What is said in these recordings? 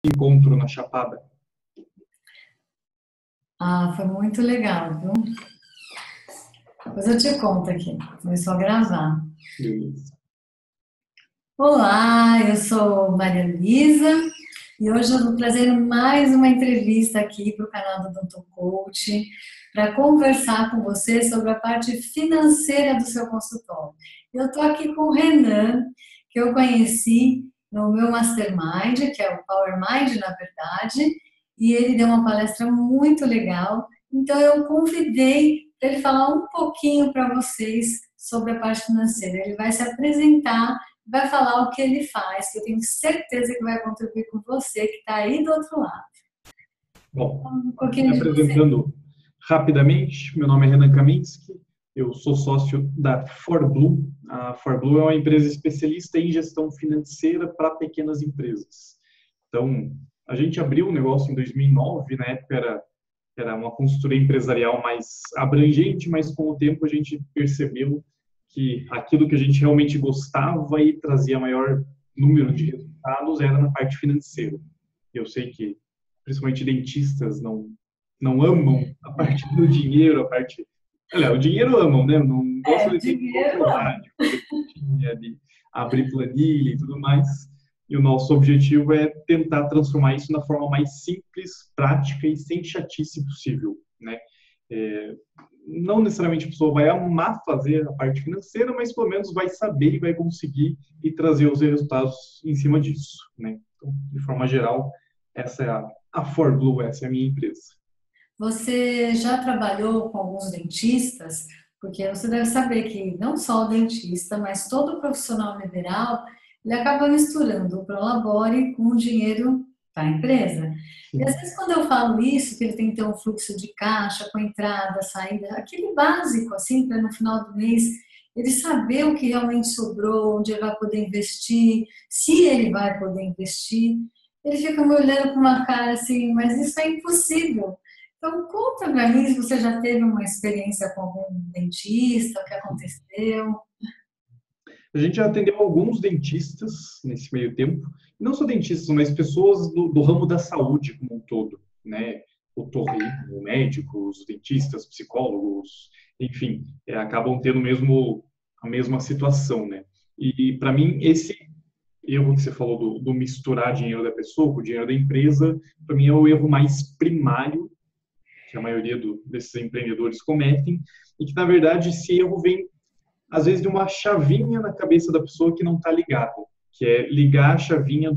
encontro na Chapada? Foi muito legal, viu? Depois eu te conto aqui. Começou a gravar. Beleza. Olá, eu sou Maria Luísa e hoje eu vou trazer mais uma entrevista aqui para o canal do Doutor Coach para conversar com você sobre a parte financeira do seu consultório. Eu estou aqui com o Renan, que eu conheci no meu Mastermind, que é o Power Mind, na verdade, e ele deu uma palestra muito legal, então eu convidei para ele falar um pouquinho para vocês sobre a parte financeira. Ele vai se apresentar, vai falar o que ele faz, que eu tenho certeza que vai contribuir com você que está aí do outro lado. Bom, Um pouquinho me de você. apresentando rapidamente, meu nome é Renan Kaminski, eu sou sócio da ForBlue. A ForBlue é uma empresa especialista em gestão financeira para pequenas empresas. Então, a gente abriu o negócio em 2009, na época era uma consultoria empresarial mais abrangente, mas com o tempo a gente percebeu que aquilo que a gente realmente gostava e trazia maior número de resultados era na parte financeira. Eu sei que, principalmente dentistas, não amam a parte do dinheiro, a parte... Olha, o dinheiro amam, né? Não gostam de ter Dinheiro. de fazer continha, de abrir planilha e tudo mais. E o nosso objetivo é tentar transformar isso na forma mais simples, prática e sem chatice possível, né? Não necessariamente a pessoa vai amar fazer a parte financeira, mas pelo menos vai saber e vai conseguir e trazer os resultados em cima disso, né? Então, de forma geral, essa é a ForBlue, essa é a minha empresa. Você já trabalhou com alguns dentistas? Porque você deve saber que não só o dentista, mas todo profissional liberal, ele acaba misturando o Prolabore com o dinheiro da empresa. E às vezes quando eu falo isso, que ele tem que ter um fluxo de caixa com entrada, saída, aquele básico, assim, para no final do mês ele saber o que realmente sobrou, onde ele vai poder investir, se ele vai poder investir, ele fica me olhando com uma cara assim, mas isso é impossível. Então, conta pra mim se você já teve uma experiência com algum dentista, o que aconteceu. A gente já atendeu alguns dentistas nesse meio tempo, não só dentistas, mas pessoas do ramo da saúde como um todo, né? Otorrino, médicos, dentistas, psicólogos, enfim, acabam tendo a mesma situação, né? E para mim, esse erro que você falou do misturar dinheiro da pessoa com o dinheiro da empresa, para mim é o erro mais primário que a maioria desses empreendedores cometem, e que, na verdade, esse erro vem, às vezes, de uma chavinha na cabeça da pessoa que não está ligada, que é ligar a chavinha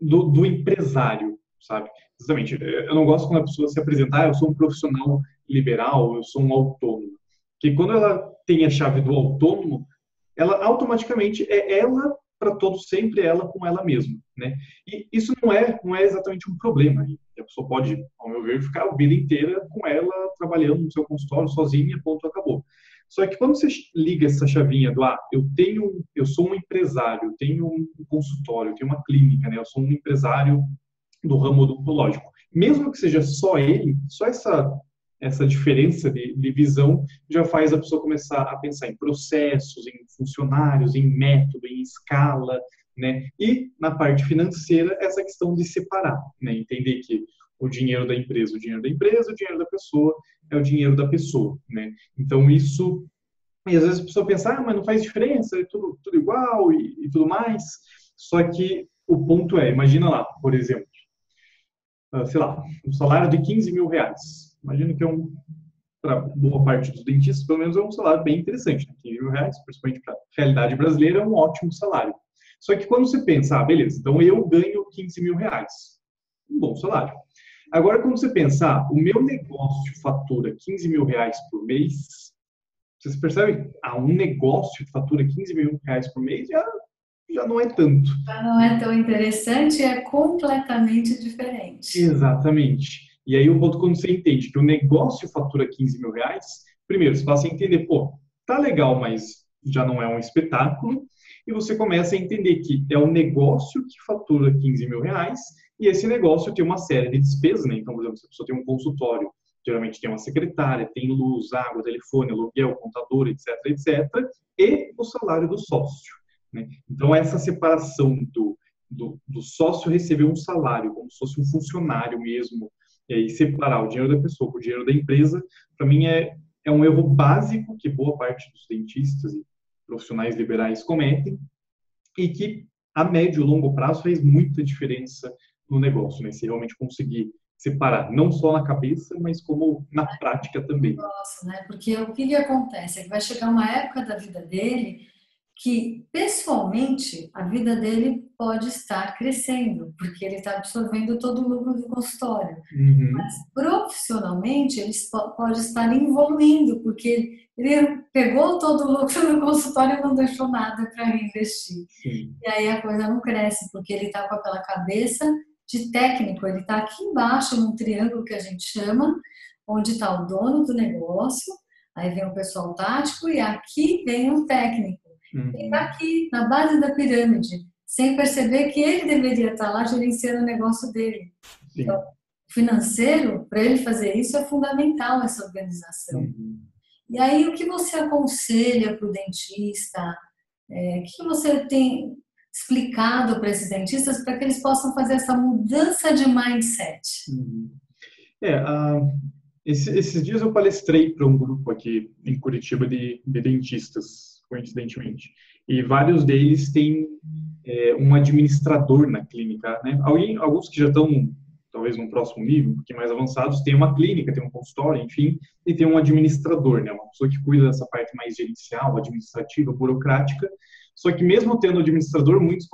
do empresário, sabe? Exatamente. Eu não gosto quando a pessoa se apresentar, eu sou um profissional liberal, eu sou um autônomo. Porque quando ela tem a chave do autônomo, ela automaticamente é ela para todo sempre, ela com ela mesma, né? E isso não é exatamente um problema. A pessoa pode, ao meu ver, ficar a vida inteira com ela trabalhando no seu consultório sozinha, ponto, acabou. Só que quando você liga essa chavinha do eu sou um empresário, eu tenho um consultório, eu tenho uma clínica, né? Eu sou um empresário do ramo odontológico. Mesmo que seja só ele, só essa diferença de visão já faz a pessoa começar a pensar em processos, em funcionários, em método, em escala, né? E na parte financeira, essa questão de separar, né? Entender que o dinheiro da empresa, o dinheiro da empresa, o dinheiro da pessoa é o dinheiro da pessoa, né? Então isso, e às vezes a pessoa pensa, mas não faz diferença, é tudo igual e tudo mais. Só que o ponto é, imagina lá, por exemplo, sei lá, um salário de 15 mil reais. Imagino que para boa parte dos dentistas, pelo menos é um salário bem interessante. Né? 15 mil reais, principalmente para a realidade brasileira, é um ótimo salário. Só que quando você pensa, beleza, então eu ganho 15 mil reais. Um bom salário. Agora, quando você pensa, o meu negócio fatura 15 mil reais por mês, vocês percebem? Um negócio que fatura 15 mil reais por mês já não é tanto. Já não é tão interessante, é completamente diferente. Exatamente. E aí o ponto quando você entende que o negócio fatura 15 mil reais, primeiro, você passa a entender, tá legal, mas já não é um espetáculo, e você começa a entender que é um negócio que fatura 15 mil reais, e esse negócio tem uma série de despesas, né? Então, por exemplo, se a pessoa tem um consultório, geralmente tem uma secretária, tem luz, água, telefone, aluguel, contador, etc, etc, e o salário do sócio, né? Então, essa separação do do sócio receber um salário, como se fosse um funcionário mesmo, e separar o dinheiro da pessoa com o dinheiro da empresa, para mim é um erro básico que boa parte dos dentistas e profissionais liberais cometem, e que a médio e longo prazo faz muita diferença no negócio, né? Se realmente conseguir separar, não só na cabeça, mas como na prática também. Nossa, né? Porque o que acontece é que vai chegar uma época da vida dele que, pessoalmente, a vida dele pode estar crescendo, porque ele está absorvendo todo o lucro do consultório. Uhum. Mas, profissionalmente, ele pode estar evoluindo, porque ele pegou todo o lucro do consultório e não deixou nada para reinvestir. Sim. E aí a coisa não cresce, porque ele está com aquela cabeça de técnico, ele está aqui embaixo, num triângulo que a gente chama, onde está o dono do negócio, aí vem o pessoal tático e aqui vem o técnico. Ele está aqui, na base da pirâmide, sem perceber que ele deveria estar lá gerenciando o negócio dele. Sim. Então, financeiro, para ele fazer isso, é fundamental essa organização. Uhum. E aí, o que você aconselha para o dentista? O que você tem explicado para esses dentistas para que eles possam fazer essa mudança de mindset? Uhum. Esses dias eu palestrei para um grupo aqui em Curitiba de dentistas, coincidentemente, e vários deles têm um administrador na clínica, né? Alguns que já estão talvez num próximo nível, um pouquinho mais avançados, tem uma clínica, tem um consultório, enfim, e tem um administrador, né? Uma pessoa que cuida dessa parte mais gerencial, administrativa, burocrática. Só que mesmo tendo administrador, muitos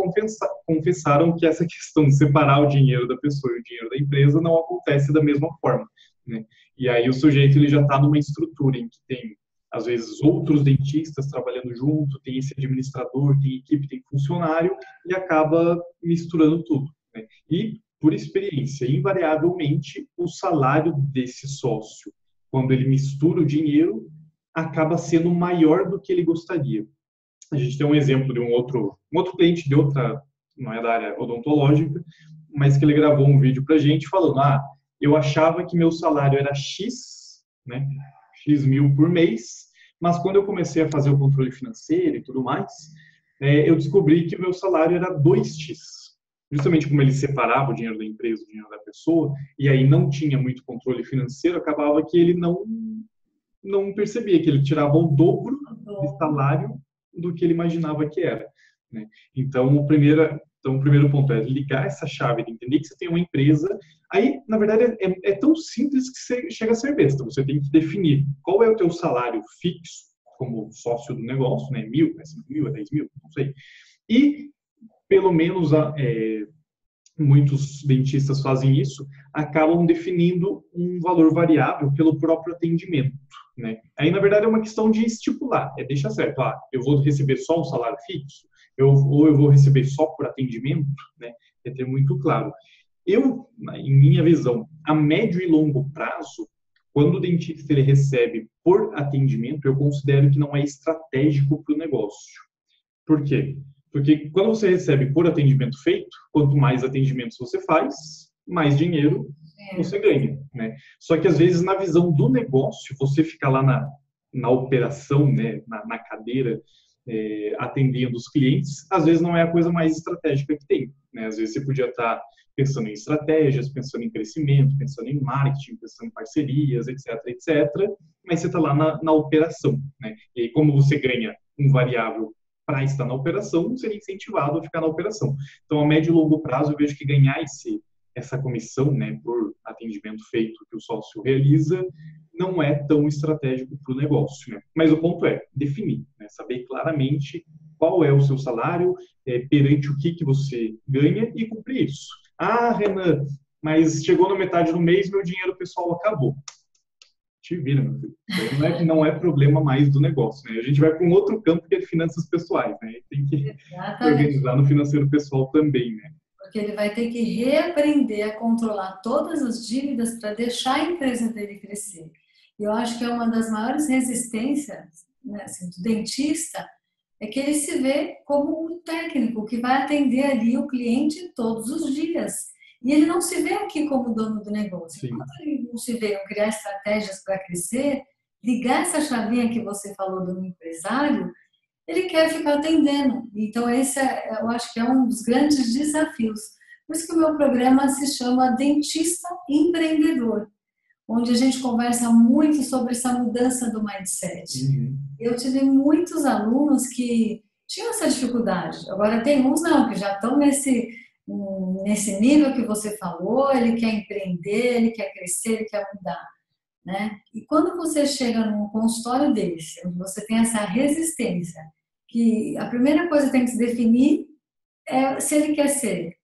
confessaram que essa questão de separar o dinheiro da pessoa e o dinheiro da empresa não acontece da mesma forma, né? E aí o sujeito ele já está numa estrutura em que tem, às vezes, outros dentistas trabalhando junto, tem esse administrador, tem equipe, tem funcionário, e acaba misturando tudo, né? E, por experiência, invariavelmente, o salário desse sócio, quando ele mistura o dinheiro, acaba sendo maior do que ele gostaria. A gente tem um exemplo de um outro cliente de outra, não é da área odontológica, mas que ele gravou um vídeo para a gente falando, eu achava que meu salário era X, né, X mil por mês, mas quando eu comecei a fazer o controle financeiro e tudo mais, eu descobri que o meu salário era 2x. Justamente como ele separava o dinheiro da empresa, o dinheiro da pessoa, e aí não tinha muito controle financeiro, acabava que ele não percebia que ele tirava o dobro de salário do que ele imaginava que era, né? Então, o primeiro ponto é ligar essa chave de entender que você tem uma empresa. Aí, na verdade, é tão simples que você chega a ser besta. Você tem que definir qual é o teu salário fixo como sócio do negócio, né? 1.000, é 5.000, é 10.000, não sei. E, pelo menos, muitos dentistas fazem isso, acabam definindo um valor variável pelo próprio atendimento, né? Aí, na verdade, é uma questão de estipular, deixar certo, eu vou receber só um salário fixo, ou eu vou receber só por atendimento, né? É ter muito claro. Em minha visão, a médio e longo prazo, quando o dentista ele recebe por atendimento, eu considero que não é estratégico para o negócio. Por quê? Porque quando você recebe por atendimento feito, quanto mais atendimentos você faz, mais dinheiro você ganha, né? Só que às vezes na visão do negócio, você fica lá na operação, né, na cadeira, atendendo os clientes, às vezes não é a coisa mais estratégica que tem, né? Às vezes você podia estar pensando em estratégias, pensando em crescimento, pensando em marketing, pensando em parcerias, etc, etc, mas você está lá na operação, né? E aí, como você ganha um variável para estar na operação, seria incentivado a ficar na operação. Então, a médio e longo prazo, eu vejo que ganhar essa comissão, né, por atendimento feito que o sócio realiza, não é tão estratégico para o negócio, né? Mas o ponto é definir, né, saber claramente qual é o seu salário, perante o que você ganha e cumprir isso. Renan, mas chegou na metade do mês, meu dinheiro pessoal acabou. Te vira, meu filho. Não é problema mais do negócio, né? A gente vai para um outro campo que é de finanças pessoais, né? Tem que organizar no financeiro pessoal também, né? Porque ele vai ter que reaprender a controlar todas as dívidas para deixar a empresa dele crescer. E eu acho que é uma das maiores resistências, né, assim, do dentista, é que ele se vê como um técnico que vai atender ali o cliente todos os dias. E ele não se vê aqui como dono do negócio. Sim. Enquanto ele não se vê criar estratégias para crescer, ligar essa chavinha que você falou do empresário, ele quer ficar atendendo. Então, esse eu acho que é um dos grandes desafios. Por isso que o meu programa se chama Dentista Empreendedor, onde a gente conversa muito sobre essa mudança do mindset. Uhum. Eu tive muitos alunos que tinham essa dificuldade. Agora, tem uns não, que já estão nesse nível que você falou, ele quer empreender, ele quer crescer, ele quer mudar, né? E quando você chega num consultório desse, onde você tem essa resistência, que a primeira coisa que tem que se definir é se ele quer ser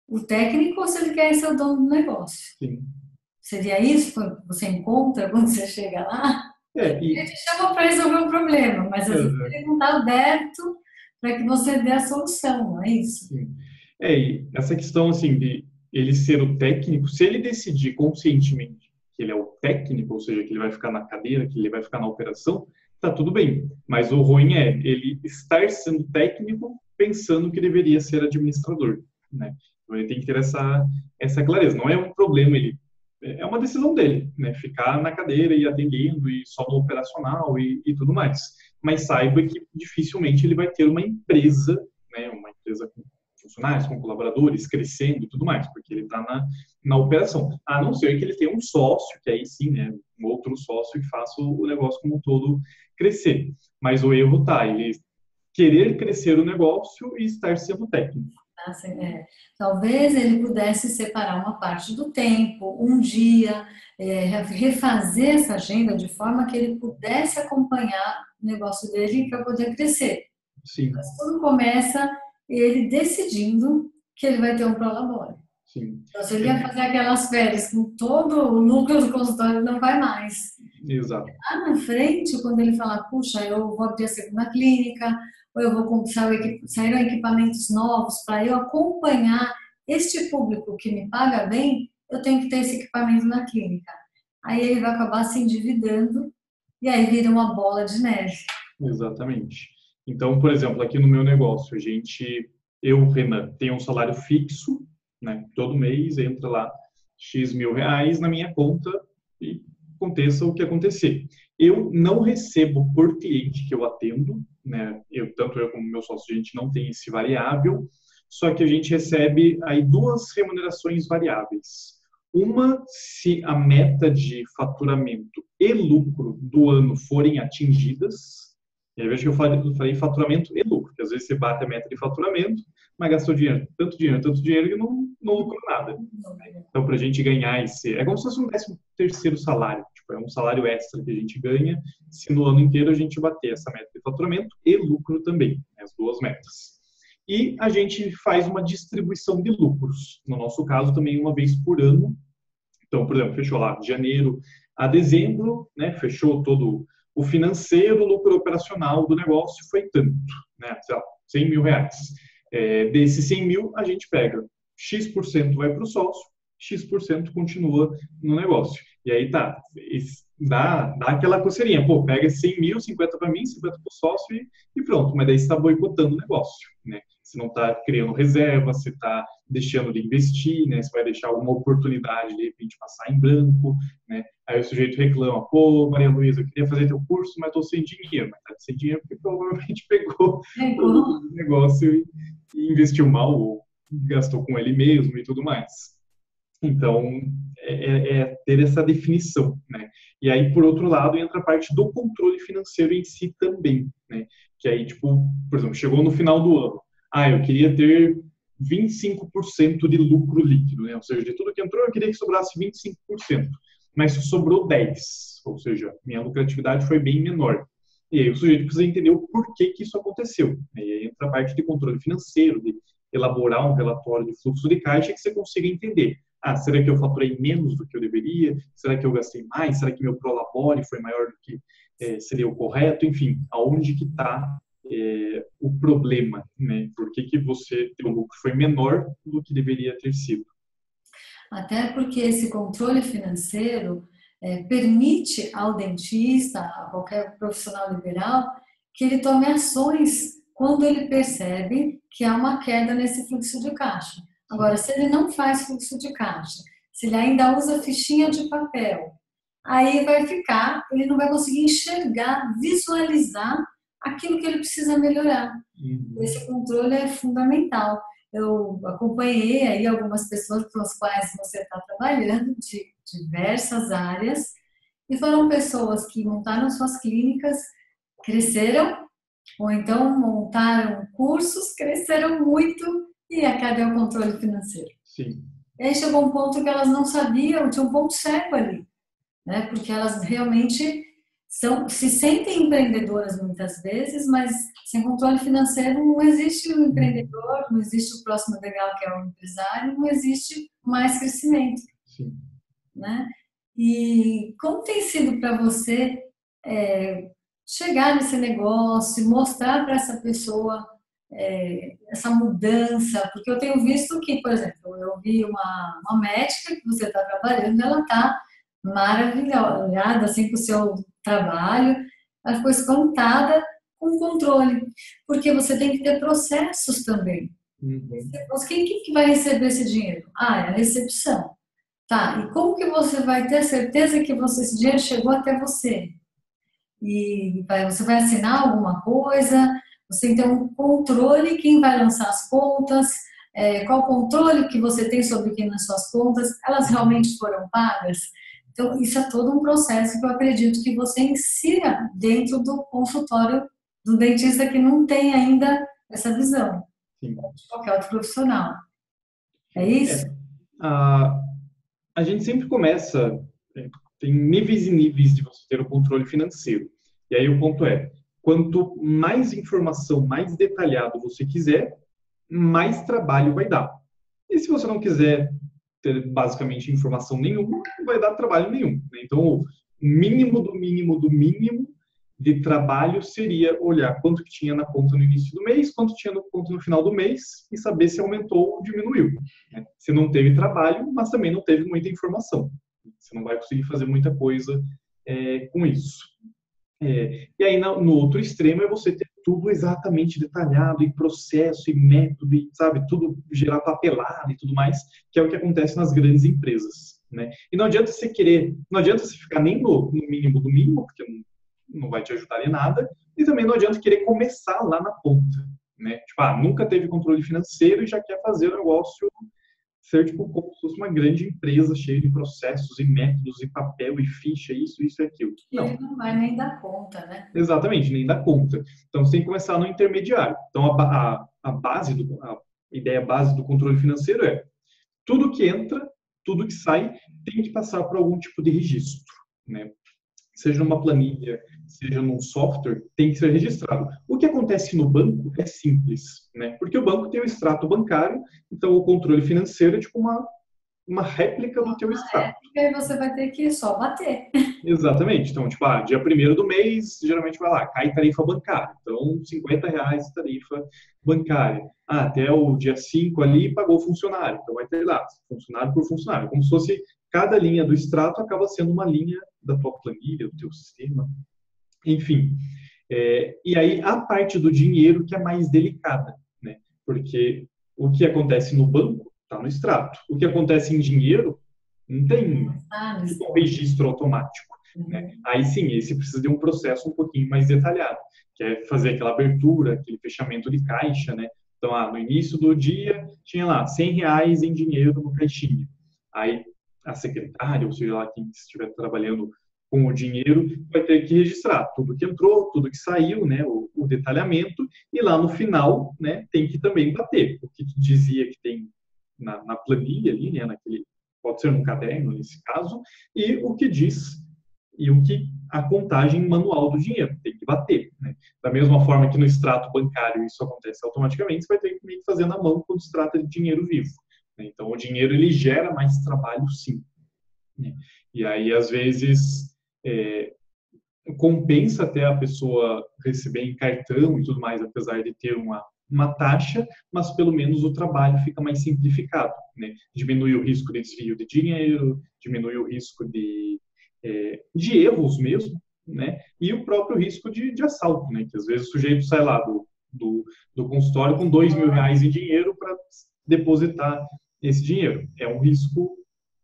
o técnico ou se ele quer ser o dono do negócio. Sim. Seria isso que você encontra quando você chega lá? E, Ele te chama para resolver um problema, mas às vezes uhum. ele não está aberto para que você dê a solução, não é isso? Sim. E essa questão, assim, de ele ser o técnico, se ele decidir conscientemente que ele é o técnico, ou seja, que ele vai ficar na cadeira, que ele vai ficar na operação, tá tudo bem. Mas o ruim é ele estar sendo técnico pensando que deveria ser administrador, né? Então ele tem que ter essa clareza. Não é um problema, é uma decisão dele, né? Ficar na cadeira e atendendo e só no operacional e tudo mais. Mas saiba que dificilmente ele vai ter uma empresa, né? Uma empresa com funcionários, com colaboradores, crescendo e tudo mais, porque ele está na operação. A não ser que ele tenha um sócio, que aí sim, né? Um outro sócio que faça o negócio como um todo crescer. Mas o erro tá, ele querer crescer o negócio e estar sendo técnico. Assim, talvez ele pudesse separar uma parte do tempo, um dia, refazer essa agenda de forma que ele pudesse acompanhar o negócio dele para poder crescer. Sim. Mas tudo começa ele decidindo que ele vai ter um prolabore. Sim. Então, se ele ia fazer aquelas férias com todo o núcleo do consultório, não vai mais. Exato. Lá na frente, quando ele falar, puxa, eu vou abrir a segunda clínica, ou eu vou saíram equipamentos novos para eu acompanhar este público que me paga bem, eu tenho que ter esse equipamento na clínica. Aí ele vai acabar se endividando e aí vira uma bola de neve. Exatamente. Então, por exemplo, aqui no meu negócio, eu, Renan, tenho um salário fixo, né? Todo mês entra lá X mil reais na minha conta e aconteça o que acontecer. Eu não recebo por cliente que eu atendo, né? Tanto eu como meu sócio, a gente não tem esse variável, só que a gente recebe aí duas remunerações variáveis. Uma, se a meta de faturamento e lucro do ano forem atingidas. E aí, veja que eu falei faturamento e lucro, porque às vezes você bate a meta de faturamento, mas gastou tanto dinheiro que não lucrou nada. Então, para a gente ganhar é como se fosse um 13º salário, tipo, é um salário extra que a gente ganha se no ano inteiro a gente bater essa meta de faturamento e lucro também, né, as duas metas. E a gente faz uma distribuição de lucros, no nosso caso também uma vez por ano. Então, por exemplo, fechou lá de janeiro a dezembro, né, fechou todo o financeiro, o lucro operacional do negócio foi tanto, né, 100 mil reais. Desses 100 mil, a gente pega X% vai para o sócio, X% continua no negócio. E aí dá aquela coceirinha, pô, pega 100 mil, 50 para mim, 50 para o sócio e pronto. Mas daí você está boicotando o negócio, né? Você não está criando reserva, você está deixando de investir, né? Você vai deixar alguma oportunidade, de repente, passar em branco, né? Aí o sujeito reclama, pô, Maria Luísa, eu queria fazer teu curso, mas estou sem dinheiro. Mas está sem dinheiro porque provavelmente pegou o negócio e investiu mal, ou gastou com ele mesmo e tudo mais. Então, ter essa definição, né? E aí, por outro lado, entra a parte do controle financeiro em si também, né? Que aí, tipo, por exemplo, chegou no final do ano, eu queria ter 25% de lucro líquido, né? Ou seja, de tudo que entrou, eu queria que sobrasse 25%, mas sobrou 10%, ou seja, minha lucratividade foi bem menor. E aí o sujeito precisa entender o porquê que isso aconteceu. E aí entra a parte de controle financeiro, de elaborar um relatório de fluxo de caixa que você consiga entender. Será que eu faturei menos do que eu deveria? Será que eu gastei mais? Será que meu prolabore foi maior do que seria o correto? Enfim, aonde que está o problema, né? Por que teu lucro foi menor do que deveria ter sido? Até porque esse controle financeiro permite ao dentista, a qualquer profissional liberal, que ele tome ações quando ele percebe que há uma queda nesse fluxo de caixa. Agora, se ele não faz fluxo de caixa, se ele ainda usa fichinha de papel, aí ele não vai conseguir enxergar, visualizar aquilo que ele precisa melhorar. Uhum. Esse controle é fundamental. Eu acompanhei aí algumas pessoas com as quais você está trabalhando, de diversas áreas, e foram pessoas que montaram suas clínicas, cresceram, ou então montaram cursos, cresceram muito, e cadê o controle financeiro? Sim. E aí chegou um ponto que elas não sabiam, tinha um ponto cego ali, né? Porque elas realmente se sentem empreendedoras muitas vezes, mas sem controle financeiro não existe o empreendedor, não existe o próximo degrau que é o empresário, não existe mais crescimento, Sim. né? E como tem sido para você chegar nesse negócio, mostrar para essa pessoa essa mudança? Porque eu tenho visto que, por exemplo, eu vi uma médica que você está trabalhando, ela está maravilhada assim, com o seu trabalho, ela ficou espantada com o controle, porque você tem que ter processos também. Uhum. Quem que vai receber esse dinheiro? Ah, é a recepção. Tá, e como que você vai ter certeza que esse dinheiro chegou até você? E você vai assinar alguma coisa, você tem que ter um controle, quem vai lançar as contas, qual o controle que você tem sobre quem nas suas contas, elas realmente foram pagas? Então, isso é todo um processo que eu acredito que você insira dentro do consultório do dentista que não tem ainda essa visão, Sim. de qualquer outro profissional. É isso? É, a, a gente sempre começa, tem níveis e níveis de você ter o controle financeiro. E aí o ponto é, quanto mais informação, mais detalhado você quiser, mais trabalho vai dar. E se você não quiser ter basicamente informação nenhuma, não vai dar trabalho nenhum, né? Então, o mínimo do mínimo do mínimo de trabalho seria olhar quanto que tinha na conta no início do mês, quanto tinha na conta no final do mês e saber se aumentou ou diminuiu, né? Você não teve trabalho, mas também não teve muita informação. Você não vai conseguir fazer muita coisa com isso. E aí, no outro extremo, é você ter tudo exatamente detalhado, e processo, e método, e, sabe, tudo gerar papelada e tudo mais, que é o que acontece nas grandes empresas, né? E não adianta você querer, não adianta você ficar nem no mínimo do mínimo, porque não vai te ajudar em nada, e também não adianta querer começar lá na ponta, né? Tipo, nunca teve controle financeiro e já quer fazer o negócio ser tipo como se fosse uma grande empresa cheia de processos e métodos e papel e ficha, isso e aquilo. E ele não vai nem dar conta, né? Exatamente, nem dá conta. Então, você tem que começar no intermediário. Então, a ideia base do controle financeiro é tudo que entra, tudo que sai, tem que passar por algum tipo de registro, né? Seja numa planilha, seja num software, tem que ser registrado. O que acontece no banco é simples, né? Porque o banco tem o extrato bancário, então o controle financeiro é tipo uma réplica do teu extrato. E aí você vai ter que só bater. Exatamente. Então, tipo, dia 1º do mês, geralmente vai lá, cai tarifa bancária. Então, R$ 50 de tarifa bancária. Até o dia 5 ali, pagou funcionário. Então, vai ter lá, funcionário por funcionário. Como se fosse cada linha do extrato acaba sendo uma linha da tua planilha, do teu sistema. Enfim. E aí, a parte do dinheiro que é mais delicada, né? Porque o que acontece no banco está no extrato. O que acontece em dinheiro não tem um registro automático, né? Aí sim, esse precisa de um processo um pouquinho mais detalhado, que é fazer aquela abertura, aquele fechamento de caixa, né? Então, no início do dia, tinha lá R$ 100 em dinheiro no caixinha. Aí, a secretária, ou seja lá quem estiver trabalhando com o dinheiro, vai ter que registrar tudo que entrou, tudo que saiu, né? O detalhamento, e lá no final, né, tem que também bater o que dizia que tem na planilha ali, né, pode ser num caderno nesse caso, e o que diz e o que a contagem manual do dinheiro tem que bater, né? Da mesma forma que no extrato bancário isso acontece automaticamente, você vai ter que fazer na mão quando se trata de dinheiro vivo, né? Então o dinheiro ele gera mais trabalho, sim, né? E aí às vezes compensa até a pessoa receber em cartão e tudo mais, apesar de ter uma taxa, mas pelo menos o trabalho fica mais simplificado, né? Diminui o risco de desvio de dinheiro, diminui o risco de erros mesmo, né? E o próprio risco de assalto, né? Que às vezes o sujeito sai lá do consultório com R$ 2.000 em dinheiro para depositar esse dinheiro. É um risco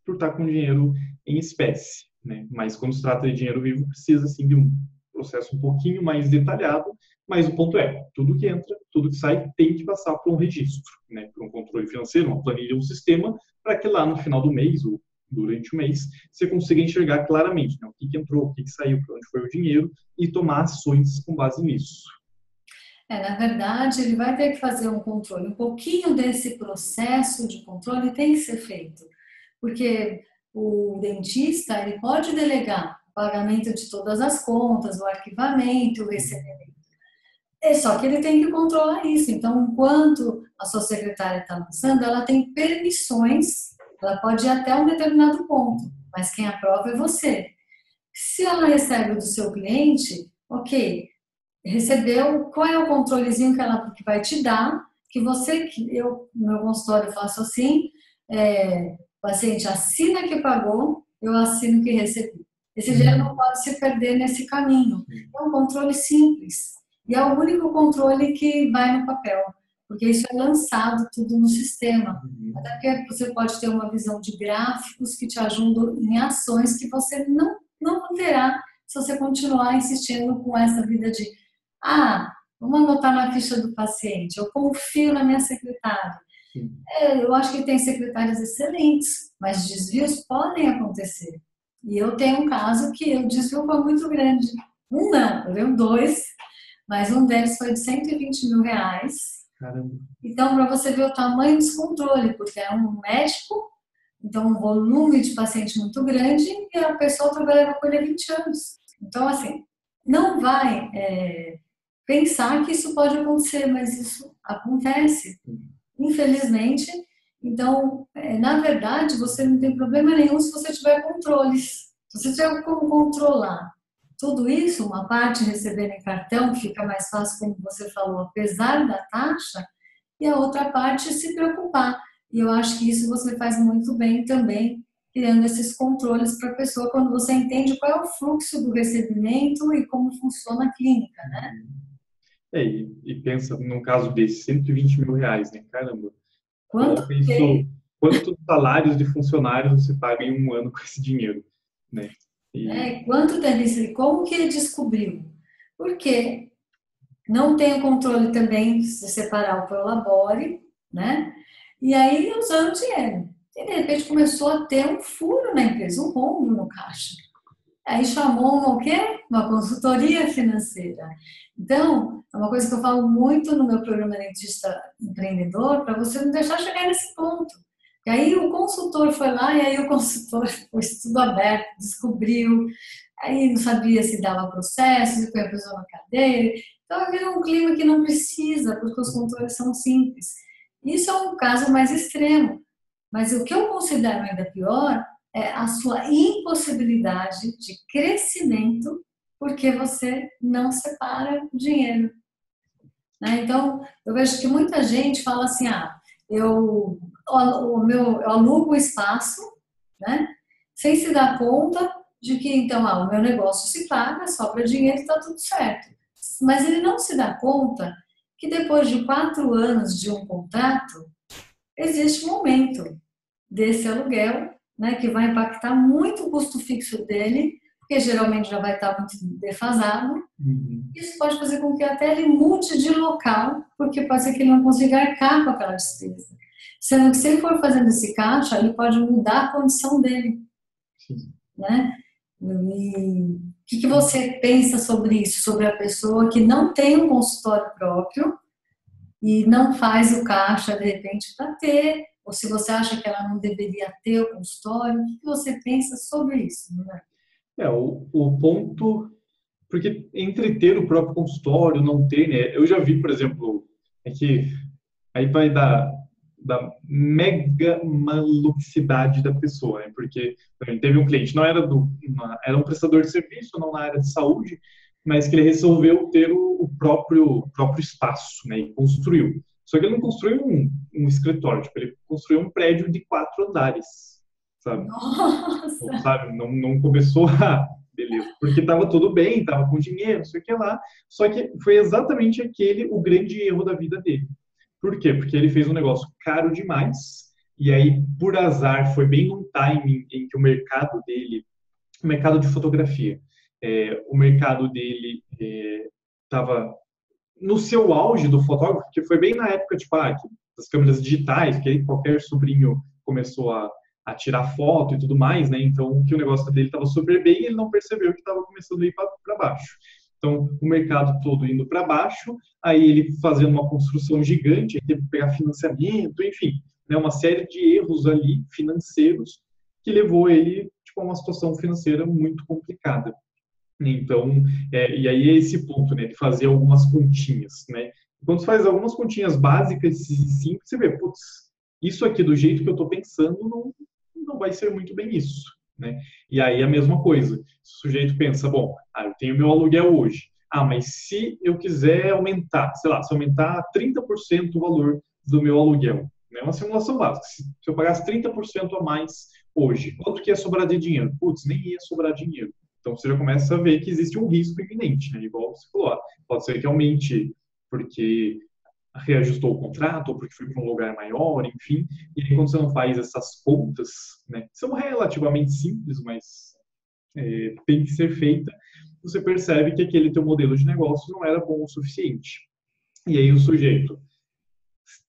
por estar com dinheiro em espécie, né? Mas quando se trata de dinheiro vivo, precisa sim de um processo um pouquinho mais detalhado, Mas o ponto é, tudo que entra, tudo que sai, tem que passar por um registro, né? Por um controle financeiro, uma planilha, um sistema, para que lá no final do mês, ou durante o mês, você consiga enxergar claramente, né? O que entrou, o que saiu, para onde foi o dinheiro, e tomar ações com base nisso. Na verdade, ele vai ter que fazer um controle. Um pouquinho desse processo de controle tem que ser feito, porque o dentista ele pode delegar o pagamento de todas as contas, o arquivamento, o recebimento. É só que ele tem que controlar isso. Então, enquanto a sua secretária está lançando, ela tem permissões, ela pode ir até um determinado ponto, mas quem aprova é você. Se ela recebe do seu cliente, ok, recebeu, qual é o controlezinho que ela que vai te dar, que você, que eu, no meu consultório eu faço assim, o paciente assina que pagou, eu assino que recebi. Esse dinheiro não pode se perder nesse caminho. É um controle simples. E é o único controle que vai no papel, porque isso é lançado tudo no sistema. Até porque você pode ter uma visão de gráficos que te ajudam em ações que você não terá se você continuar insistindo com essa vida de vamos anotar na ficha do paciente, eu confio na minha secretária. Eu acho que tem secretárias excelentes, mas desvios podem acontecer. E eu tenho um caso que o desvio foi muito grande. Um não, eu tenho dois, mas um deles foi de R$ 120 mil. Caramba. Então, para você ver o tamanho do descontrole, porque é um médico, então um volume de paciente muito grande, e a pessoa trabalhava com ele há 20 anos. Então, assim, não vai pensar que isso pode acontecer, mas isso acontece, infelizmente. Então, na verdade, você não tem problema nenhum se você tiver controles. Se você tiver como controlar tudo isso, uma parte receber em cartão, fica mais fácil, como você falou, apesar da taxa, e a outra parte se preocupar. E eu acho que isso você faz muito bem também, criando esses controles para a pessoa, quando você entende qual é o fluxo do recebimento e como funciona a clínica, né? E pensa, num caso desse, R$ 120 mil, né? Caramba. Quanto Coloca isso, quantos salários de funcionários você paga em um ano com esse dinheiro, né? quanto tempo isso e como que ele descobriu? Porque não tem o controle também de separar o prolabore, né? E aí usando dinheiro. E de repente começou a ter um furo na empresa, um rombo no caixa. Aí chamou o quê? Uma consultoria financeira. Então, é uma coisa que eu falo muito no meu programa Dentista Empreendedor, para você não deixar chegar nesse ponto. E aí o consultor foi lá, e aí o consultor pôs tudo aberto, descobriu, aí não sabia se dava processo, se põe a pessoa na cadeia. Então, vira um clima que não precisa, porque os controles são simples. Isso é um caso mais extremo. Mas o que eu considero ainda pior é a sua impossibilidade de crescimento porque você não separa o dinheiro. Então, eu vejo que muita gente fala assim, eu alugo o espaço, né, sem se dar conta de que, então, o meu negócio se paga, sobra dinheiro e está tudo certo. Mas ele não se dá conta que depois de 4 anos de um contrato, existe um aumento desse aluguel, né, que vai impactar muito o custo fixo dele, porque geralmente já vai estar muito defasado. Isso pode fazer com que até ele mude de local, porque pode ser que ele não consiga arcar com aquela despesa. Sendo que se ele for fazendo esse caixa, ele pode mudar a condição dele. Né? E o que você pensa sobre isso? Sobre a pessoa que não tem um consultório próprio e não faz o caixa, de repente, para ter, ou se você acha que ela não deveria ter o consultório, o que você pensa sobre isso? Né? O ponto, porque entre ter o próprio consultório, não ter, né? Eu já vi, por exemplo, que aí vai da mega maluquicidade da pessoa, né? Porque teve um cliente, não era era um prestador de serviço, não na área de saúde, mas que ele resolveu ter o próprio espaço, né? E construiu. Só que ele não construiu um escritório, tipo, ele construiu um prédio de 4 andares, sabe? Nossa! Sabe? Não começou a... Beleza. Porque estava tudo bem, estava com dinheiro, não sei o que lá. Só que foi exatamente aquele o grande erro da vida dele. Por quê? Porque ele fez um negócio caro demais, e aí, por azar, foi bem num timing em que o mercado dele, o mercado de fotografia, o mercado dele estava no seu auge do fotógrafo, que foi bem na época, tipo, das câmeras digitais, que aí qualquer sobrinho começou a tirar foto e tudo mais, né? Então, que o negócio dele estava super bem e ele não percebeu que estava começando a ir para baixo. Então, o mercado todo indo para baixo, aí ele fazendo uma construção gigante, aí teve que pegar financiamento, enfim, né? Uma série de erros ali financeiros que levou ele tipo, a uma situação financeira muito complicada. Então, e aí é esse ponto, né, de fazer algumas continhas, né? Quando você faz algumas continhas básicas e simples, você vê, putz, isso aqui do jeito que eu estou pensando não vai ser muito bem isso, né? E aí a mesma coisa, se o sujeito pensa, bom, eu tenho meu aluguel hoje, mas se eu quiser aumentar, sei lá, se aumentar 30% o valor do meu aluguel, né? Uma simulação básica, se eu pagasse 30% a mais hoje, quanto que ia sobrar de dinheiro? Putz, nem ia sobrar dinheiro. Então, você já começa a ver que existe um risco iminente, né? Igual você falou, pode ser que aumente porque reajustou o contrato ou porque foi para um lugar maior, enfim. E aí, quando você não faz essas contas, né, que são relativamente simples, mas tem que ser feita, você percebe que aquele teu modelo de negócio não era bom o suficiente. E aí o sujeito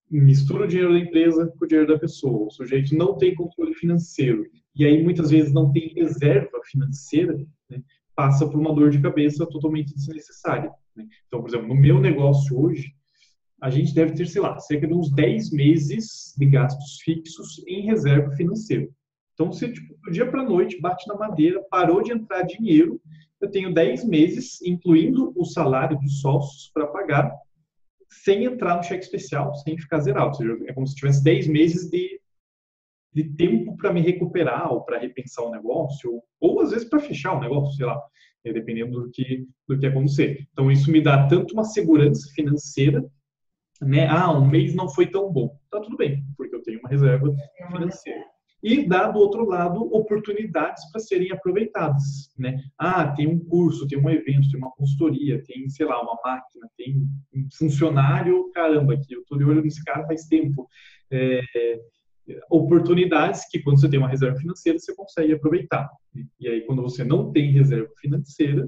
mistura o dinheiro da empresa com o dinheiro da pessoa. O sujeito não tem controle financeiro. E aí, muitas vezes, não tem reserva financeira, né? Passa por uma dor de cabeça totalmente desnecessária, né? Então, por exemplo, no meu negócio hoje, a gente deve ter, sei lá, cerca de uns 10 meses de gastos fixos em reserva financeira. Então, se tipo, do dia para a noite bate na madeira, parou de entrar dinheiro, eu tenho 10 meses, incluindo o salário dos sócios para pagar, sem entrar no cheque especial, sem ficar zerado. Ou seja, é como se tivesse 10 meses de tempo para me recuperar ou para repensar o negócio, ou às vezes para fechar o negócio, sei lá, dependendo do que acontecer. Então, isso me dá tanto uma segurança financeira, né? Um mês não foi tão bom. Tá tudo bem, porque eu tenho uma reserva financeira. E dá, do outro lado, oportunidades para serem aproveitadas, né? Tem um curso, tem um evento, tem uma consultoria, tem, sei lá, uma máquina, tem um funcionário, caramba, que eu estou de olho nesse cara faz tempo. Oportunidades que, quando você tem uma reserva financeira, você consegue aproveitar. E aí, quando você não tem reserva financeira,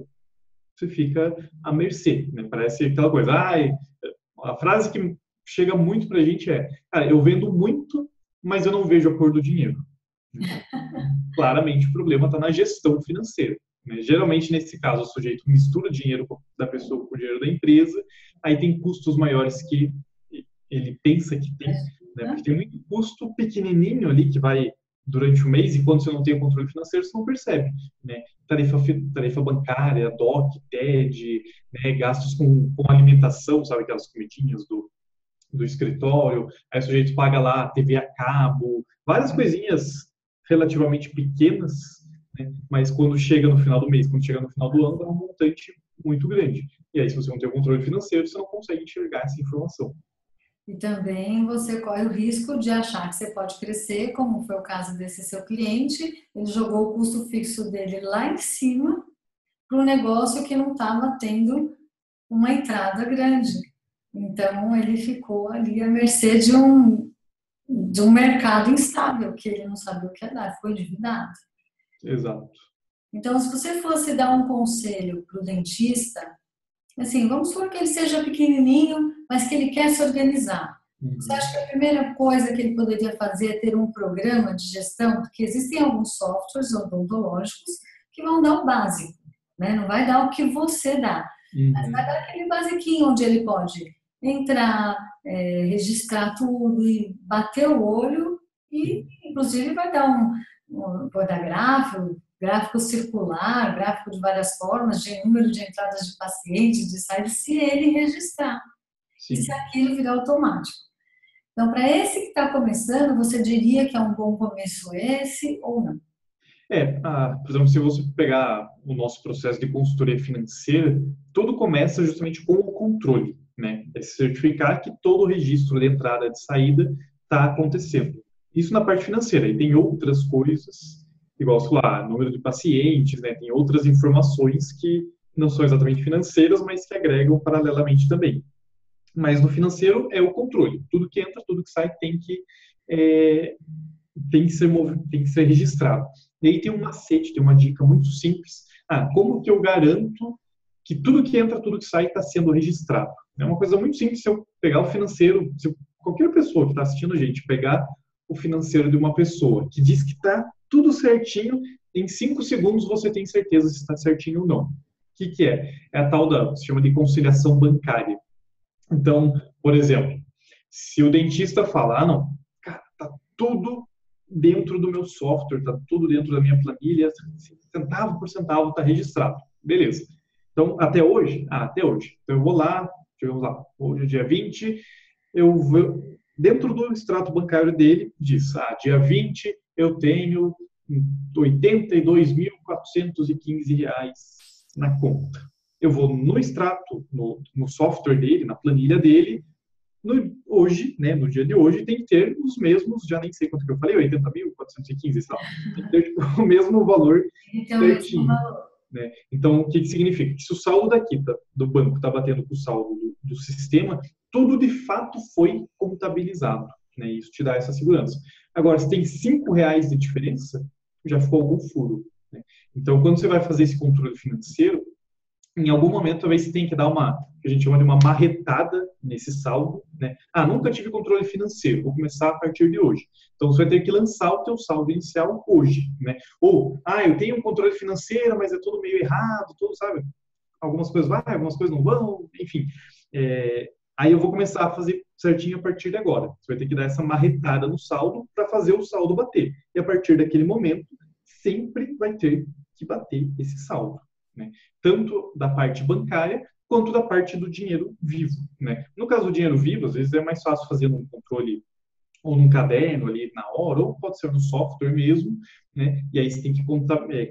você fica à mercê, né? Parece aquela coisa, a frase que chega muito para a gente cara, eu vendo muito, mas eu não vejo a cor do dinheiro. Claramente, o problema está na gestão financeira, né? Geralmente, nesse caso, o sujeito mistura o dinheiro da pessoa com o dinheiro da empresa, aí tem custos maiores que ele pensa que tem, né? Porque tem muito custo pequenininho ali que vai durante o mês e quando você não tem o controle financeiro, você não percebe, né? Tarifa bancária, DOC, TED, né? Gastos com alimentação, sabe aquelas comidinhas do escritório, aí o sujeito paga lá TV a cabo, várias coisinhas relativamente pequenas, né? Mas quando chega no final do mês, quando chega no final do ano, é um montante muito grande. E aí, se você não tem o controle financeiro, você não consegue enxergar essa informação. E também você corre o risco de achar que você pode crescer, como foi o caso desse seu cliente. Ele jogou o custo fixo dele lá em cima para um negócio que não estava tendo uma entrada grande. Então, ele ficou ali à mercê de um mercado instável, que ele não sabia o que ia dar, ficou endividado. Exato. Então, se você fosse dar um conselho para o dentista, assim, vamos supor que ele seja pequenininho, mas que ele quer se organizar. Você acha que a primeira coisa que ele poderia fazer é ter um programa de gestão? Porque existem alguns softwares odontológicos que vão dar o básico, né? Não vai dar o que você dá, mas vai dar aquele basiquinho onde ele pode entrar, registrar tudo e bater o olho e, inclusive, vai dar vai dar gráfico circular, gráfico de várias formas, de número de entradas de pacientes, de saídas, se ele registrar. Sim. E se aquilo virar automático. Então, para esse que está começando, você diria que é um bom começo esse ou não? Por exemplo, se você pegar o nosso processo de consultoria financeira, tudo começa justamente com o controle, né? É certificar que todo o registro de entrada e de saída está acontecendo. Isso na parte financeira. E tem outras coisas, igual, sei lá, número de pacientes, né? Tem outras informações que não são exatamente financeiras, mas que agregam paralelamente também. Mas no financeiro é o controle. Tudo que entra, tudo que sai tem que ser registrado. E aí tem um macete, tem uma dica muito simples. Como que eu garanto que tudo que entra, tudo que sai está sendo registrado? É uma coisa muito simples se eu pegar o financeiro, se qualquer pessoa que está assistindo a gente pegar o financeiro de uma pessoa que diz que está tudo certinho, em 5 segundos você tem certeza se está certinho ou não. O que é? É a tal da, se chama de conciliação bancária. Então, por exemplo, se o dentista falar, ah, não, cara, tá tudo dentro do meu software, tá tudo dentro da minha planilha, centavo por centavo tá registrado. Beleza. Então, até hoje? Ah, até hoje. Então, eu vou lá, digamos lá, hoje é dia 20, eu vou, dentro do extrato bancário dele, diz, dia 20 eu tenho R$ 82.415 na conta. Eu vou no extrato, no software dele, na planilha dele, hoje, né, no dia de hoje, tem que ter os mesmos, já nem sei quanto que eu falei, 80.415 e tal. Tem que ter tipo, o mesmo valor certinho. Né? Então, o que significa? Que se o saldo daqui do banco está batendo com o saldo do sistema, tudo de fato foi contabilizado. Né? Isso te dá essa segurança. Agora, se tem R$ 5 de diferença, já ficou algum furo. Né? Então, quando você vai fazer esse controle financeiro, em algum momento, talvez você tenha que dar que a gente chama de uma marretada nesse saldo, né? Nunca tive controle financeiro, vou começar a partir de hoje. Então, você vai ter que lançar o teu saldo inicial hoje, né? Ou, eu tenho um controle financeiro, mas é tudo meio errado, tudo, sabe? Algumas coisas vão, algumas coisas não vão, enfim. Aí eu vou começar a fazer certinho a partir de agora. Você vai ter que dar essa marretada no saldo para fazer o saldo bater. E a partir daquele momento, sempre vai ter que bater esse saldo. Né? Tanto da parte bancária quanto da parte do dinheiro vivo. Né? No caso do dinheiro vivo, às vezes é mais fácil fazer num controle ou num caderno ali na hora, ou pode ser no software mesmo, né? E aí você tem que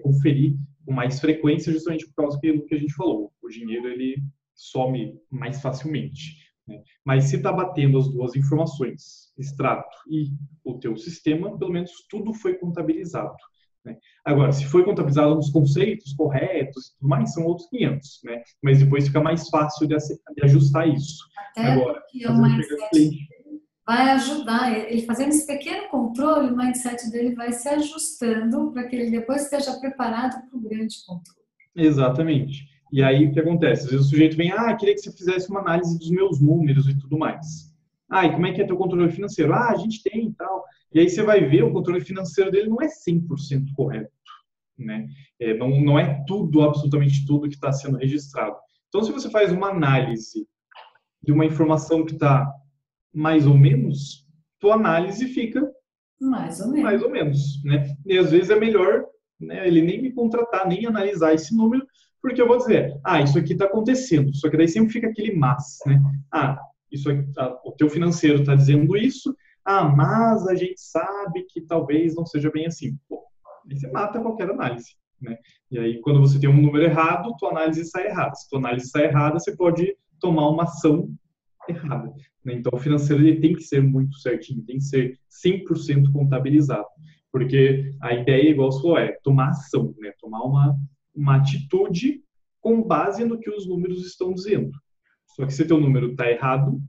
conferir com mais frequência, justamente por causa do que a gente falou. O dinheiro ele some mais facilmente. Né? Mas se está batendo as duas informações, extrato e o teu sistema, pelo menos tudo foi contabilizado. Né? Agora, se foi contabilizado nos conceitos corretos e tudo mais, são outros 500, né? Mas depois fica mais fácil de ajustar isso. Até agora, porque o mindset vai ajudar, ele fazendo esse pequeno controle, o mindset dele vai se ajustando para que ele depois esteja preparado para o grande controle. Exatamente. E aí, o que acontece? Às vezes o sujeito vem, queria que você fizesse uma análise dos meus números e tudo mais. E como é que é teu controle financeiro? A gente tem e tal. E aí você vai ver, o controle financeiro dele não é 100% correto. Né? Não é tudo, absolutamente tudo que está sendo registrado. Então, se você faz uma análise de uma informação que está mais ou menos, tua análise fica mais ou menos. Né? E às vezes é melhor, né, ele nem me contratar, nem analisar esse número, porque eu vou dizer, isso aqui está acontecendo. Só que daí sempre fica aquele mas, né? Isso aqui, o teu financeiro está dizendo isso, mas a gente sabe que talvez não seja bem assim. Pô, aí você mata qualquer análise. Né? E aí, quando você tem um número errado, tua análise sai errada. Se tua análise sai errada, você pode tomar uma ação errada. Né? Então, o financeiro ele tem que ser muito certinho, tem que ser 100% contabilizado. Porque a ideia, igual você falou, é tomar ação, né? Tomar uma atitude com base no que os números estão dizendo. Só que se teu número está errado,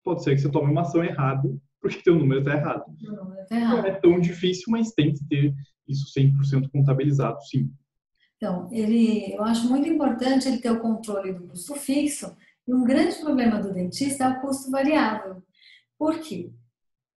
pode ser que você tome uma ação errada, porque teu número está errado. Não é tão difícil, mas tem que ter isso 100% contabilizado, sim. Então, eu acho muito importante ele ter o controle do custo fixo, e um grande problema do dentista é o custo variável. Por quê?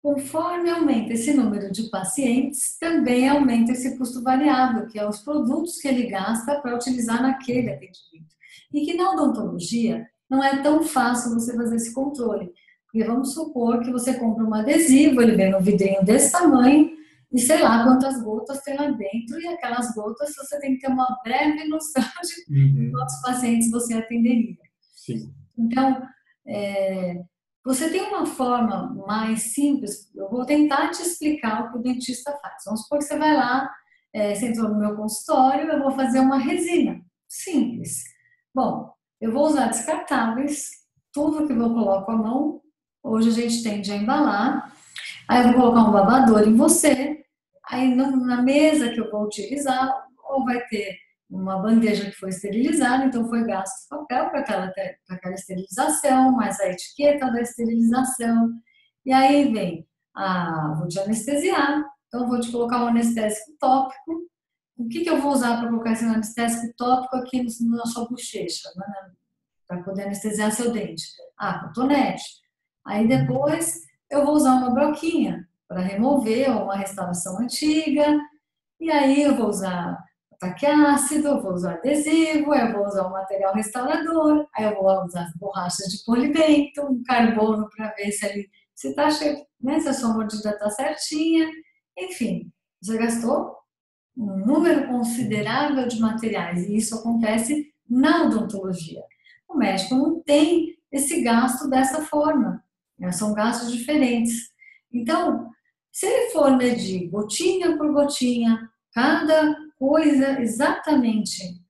Conforme aumenta esse número de pacientes, também aumenta esse custo variável, que é os produtos que ele gasta para utilizar naquele atendimento. E que na odontologia não é tão fácil você fazer esse controle. Porque vamos supor que você compra um adesivo, ele vem num vidrinho desse tamanho, e sei lá quantas gotas tem lá dentro, e aquelas gotas você tem que ter uma breve noção de quantos pacientes você atenderia. Sim. Então, você tem uma forma mais simples, eu vou tentar te explicar o que o dentista faz. Vamos supor que você vai lá, você entrou no meu consultório, eu vou fazer uma resina. Simples. Bom, eu vou usar descartáveis, tudo que eu coloco à mão, hoje a gente tende a embalar, aí eu vou colocar um babador em você, aí na mesa que eu vou utilizar, ou vai ter uma bandeja que foi esterilizada, então foi gasto papel para aquela esterilização, mais a etiqueta da esterilização. E aí vem, vou te anestesiar, então vou te colocar um anestésico tópico. O que eu vou usar para colocar esse anestésico tópico aqui na sua bochecha? para poder anestesiar seu dente? Ah, cotonete. Aí depois eu vou usar uma broquinha para remover uma restauração antiga. E aí eu vou usar ataque ácido, eu vou usar adesivo, eu vou usar um material restaurador, aí eu vou usar as borrachas de polimento, um carbono para ver se ele se tá cheio, né, se a sua mordida está certinha. Enfim, você gastou um número considerável de materiais e isso acontece na odontologia. O médico não tem esse gasto dessa forma, né? São gastos diferentes. Então, se ele for medir gotinha por gotinha, cada coisa exatamente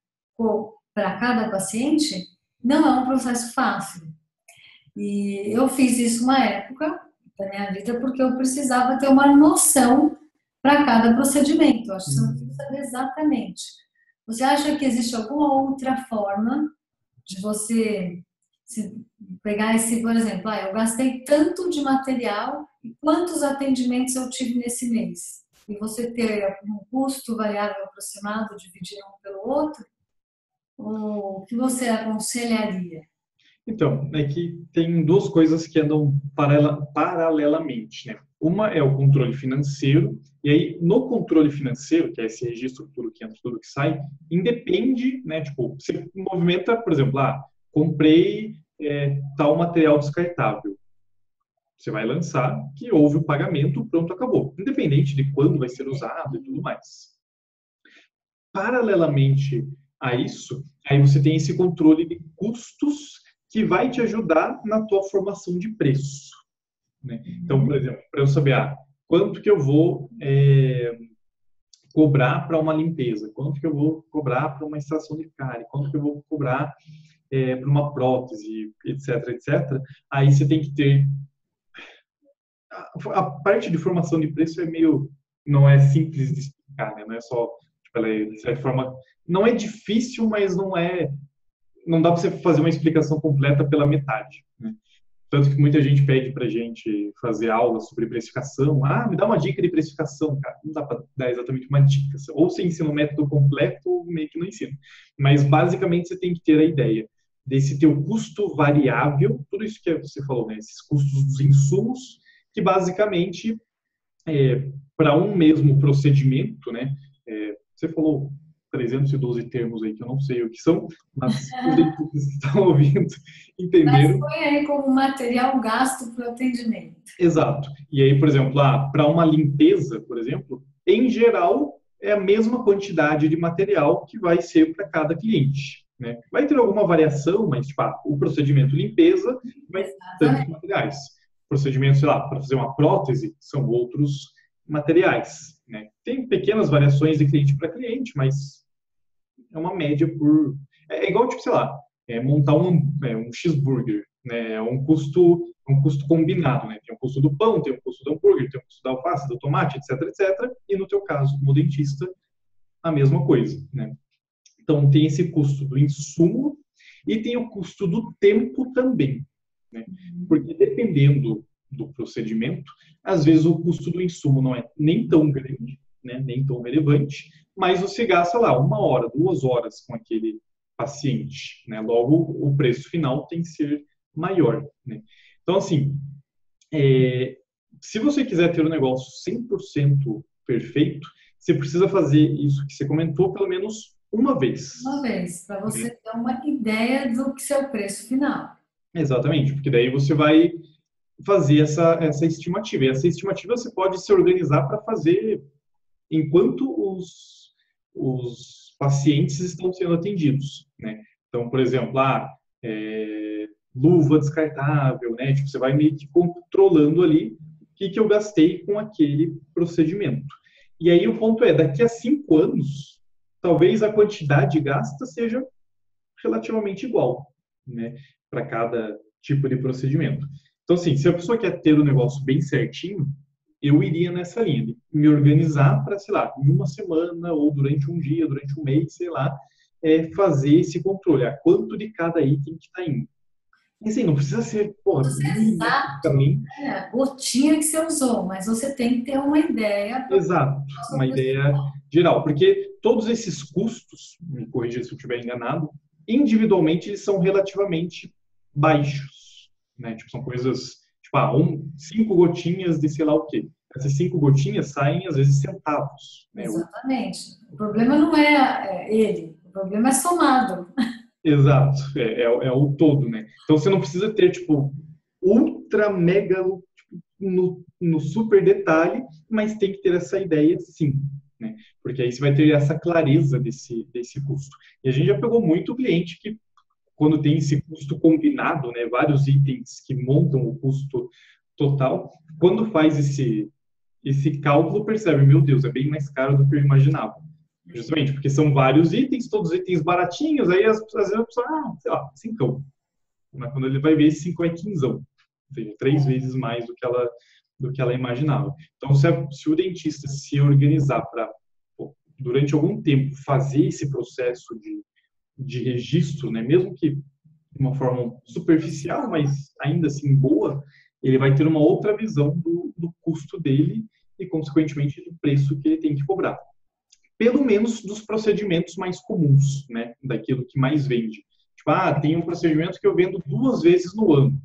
para cada paciente, não é um processo fácil. E eu fiz isso uma época da minha vida porque eu precisava ter uma noção para cada procedimento. Eu acho que você não precisa saber exatamente. Você acha que existe alguma outra forma de você pegar esse, por exemplo, eu gastei tanto de material e quantos atendimentos eu tive nesse mês? E você ter um custo variável aproximado, dividir um pelo outro? Ou o que você aconselharia? Então, é que tem duas coisas que andam paralelamente, né? Uma é o controle financeiro, e aí no controle financeiro, que é esse registro de tudo que entra, tudo que sai, independe, né? Tipo, você movimenta, por exemplo, comprei tal material descartável. Você vai lançar que houve o pagamento, pronto, acabou. Independente de quando vai ser usado e tudo mais. Paralelamente a isso, aí você tem esse controle de custos que vai te ajudar na tua formação de preço, né? Então, por exemplo, para eu saber quanto que eu vou cobrar para uma limpeza, quanto que eu vou cobrar para uma extração de cárie, quanto que eu vou cobrar para uma prótese, etc, etc. Aí você tem que ter a parte de formação de preço não é simples de explicar, né? Não é só, tipo, ela é, de certa forma, não é difícil, mas não dá para você fazer uma explicação completa pela metade, né? Tanto que muita gente pede para a gente fazer aula sobre precificação. Me dá uma dica de precificação, cara. Não dá para dar exatamente uma dica. Ou você ensina o método completo, ou meio que não ensina. Mas, basicamente, você tem que ter a ideia desse teu custo variável, tudo isso que você falou, né? Esses custos dos insumos, que, basicamente, para um mesmo procedimento, né? Você falou 312 termos aí que eu não sei o que são, mas os dentistas que estão ouvindo entenderam. Mas põe aí como material gasto para o atendimento. Exato. E aí, por exemplo, para uma limpeza, por exemplo, em geral, é a mesma quantidade de material que vai ser para cada cliente, né? Vai ter alguma variação, mas tipo, o procedimento limpeza vai ter tantos materiais. O procedimento, sei lá, para fazer uma prótese, são outros materiais, né? Tem pequenas variações de cliente para cliente, mas é uma média por... É igual, tipo, sei lá, montar um cheeseburger, né? É um custo combinado, né? Tem o custo do pão, tem o custo do hambúrguer, tem o custo da alface, do tomate, etc, etc. E no teu caso, como dentista, a mesma coisa, né? Então, tem esse custo do insumo e tem o custo do tempo também, né? Porque dependendo do procedimento, às vezes o custo do insumo não é nem tão grande, né? Nem tão relevante, mas você gasta lá 1 hora, 2 horas com aquele paciente, né? Logo, o preço final tem que ser maior, né? Então, assim, se você quiser ter um negócio 100% perfeito, você precisa fazer isso que você comentou pelo menos uma vez. Uma vez, para você ter uma ideia do que é o preço final. Exatamente, porque daí você vai fazer essa estimativa. E essa estimativa você pode se organizar para fazer enquanto os pacientes estão sendo atendidos, né? Então, por exemplo, luva descartável, né? Tipo, você vai meio que controlando ali o que eu gastei com aquele procedimento. E aí o ponto daqui a 5 anos, talvez a quantidade gasta seja relativamente igual, né? Para cada tipo de procedimento. Então, assim, se a pessoa quer ter o negócio bem certinho, eu iria nessa linha, de me organizar para, sei lá, em uma semana ou durante um dia, durante um mês, sei lá, fazer esse controle, quanto de cada item que está indo. E assim, não precisa ser, Exato, também. a gotinha que você usou, mas você tem que ter uma ideia. Exato, uma ideia geral, porque todos esses custos, me corrija se eu estiver enganado, individualmente eles são relativamente baixos, né? Tipo, são coisas, tipo, 5 gotinhas de sei lá o quê. Essas 5 gotinhas saem, às vezes, centavos, né? Exatamente. O problema não é ele, o problema é somado. Exato, é o todo, né? Então você não precisa ter, tipo, ultra mega tipo, no super detalhe, mas tem que ter essa ideia sim, né? Porque aí você vai ter essa clareza desse custo. E a gente já pegou muito cliente que, quando tem esse custo combinado, né, vários itens que montam o custo total, quando faz esse cálculo, percebe, meu Deus, é bem mais caro do que eu imaginava. Justamente porque são vários itens, todos itens baratinhos, aí às vezes a pessoa, sei lá, 5. Mas quando ele vai ver, esse 5 é 15. Ou seja, 3 vezes mais do que ela imaginava. Então, se o dentista se organizar para, durante algum tempo, fazer esse processo de registro, né, mesmo que de uma forma superficial, mas ainda assim boa, ele vai ter uma outra visão do custo dele e, consequentemente, do preço que ele tem que cobrar. Pelo menos dos procedimentos mais comuns, né? Daquilo que mais vende. Tipo, tem um procedimento que eu vendo 2 vezes no ano.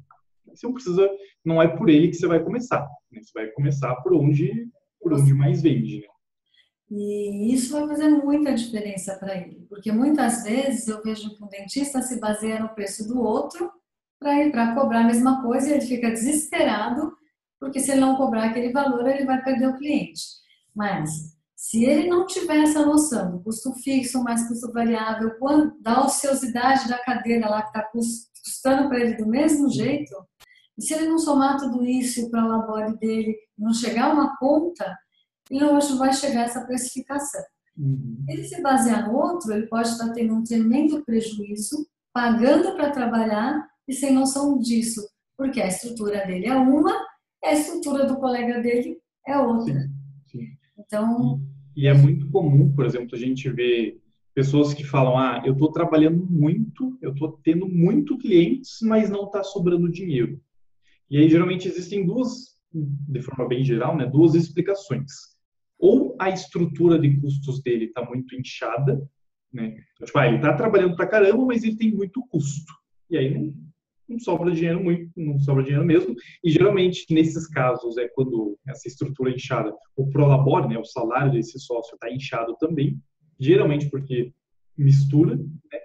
Você não precisa, não é por ele que você vai começar, né? Você vai começar por onde mais vende, né? E isso vai fazer muita diferença para ele, porque muitas vezes eu vejo que um dentista se baseia no preço do outro para cobrar a mesma coisa e ele fica desesperado, porque se ele não cobrar aquele valor, ele vai perder o cliente. Mas se ele não tiver essa noção do custo fixo mais custo variável, da ociosidade da cadeira lá que está custando para ele do mesmo jeito, e se ele não somar tudo isso para o labore dele, não chegar a uma conta, ele não vai chegar a essa precificação. Ele se basear no outro, ele pode estar tendo um tremendo prejuízo, pagando para trabalhar e sem noção disso, porque a estrutura dele é uma, e a estrutura do colega dele é outra. Sim, sim. Então, e é muito comum, por exemplo, a gente ver pessoas que falam, eu estou trabalhando muito, eu estou tendo muito clientes, mas não está sobrando dinheiro. E aí, geralmente, existem duas, de forma bem geral, né, duas explicações. Ou a estrutura de custos dele está muito inchada, né? Então, tipo, ele está trabalhando pra caramba, mas ele tem muito custo. E aí não sobra dinheiro muito, não sobra dinheiro mesmo. E geralmente, nesses casos, é quando essa estrutura é inchada, o prolabore, né, o salário desse sócio está inchado também, geralmente porque mistura, né?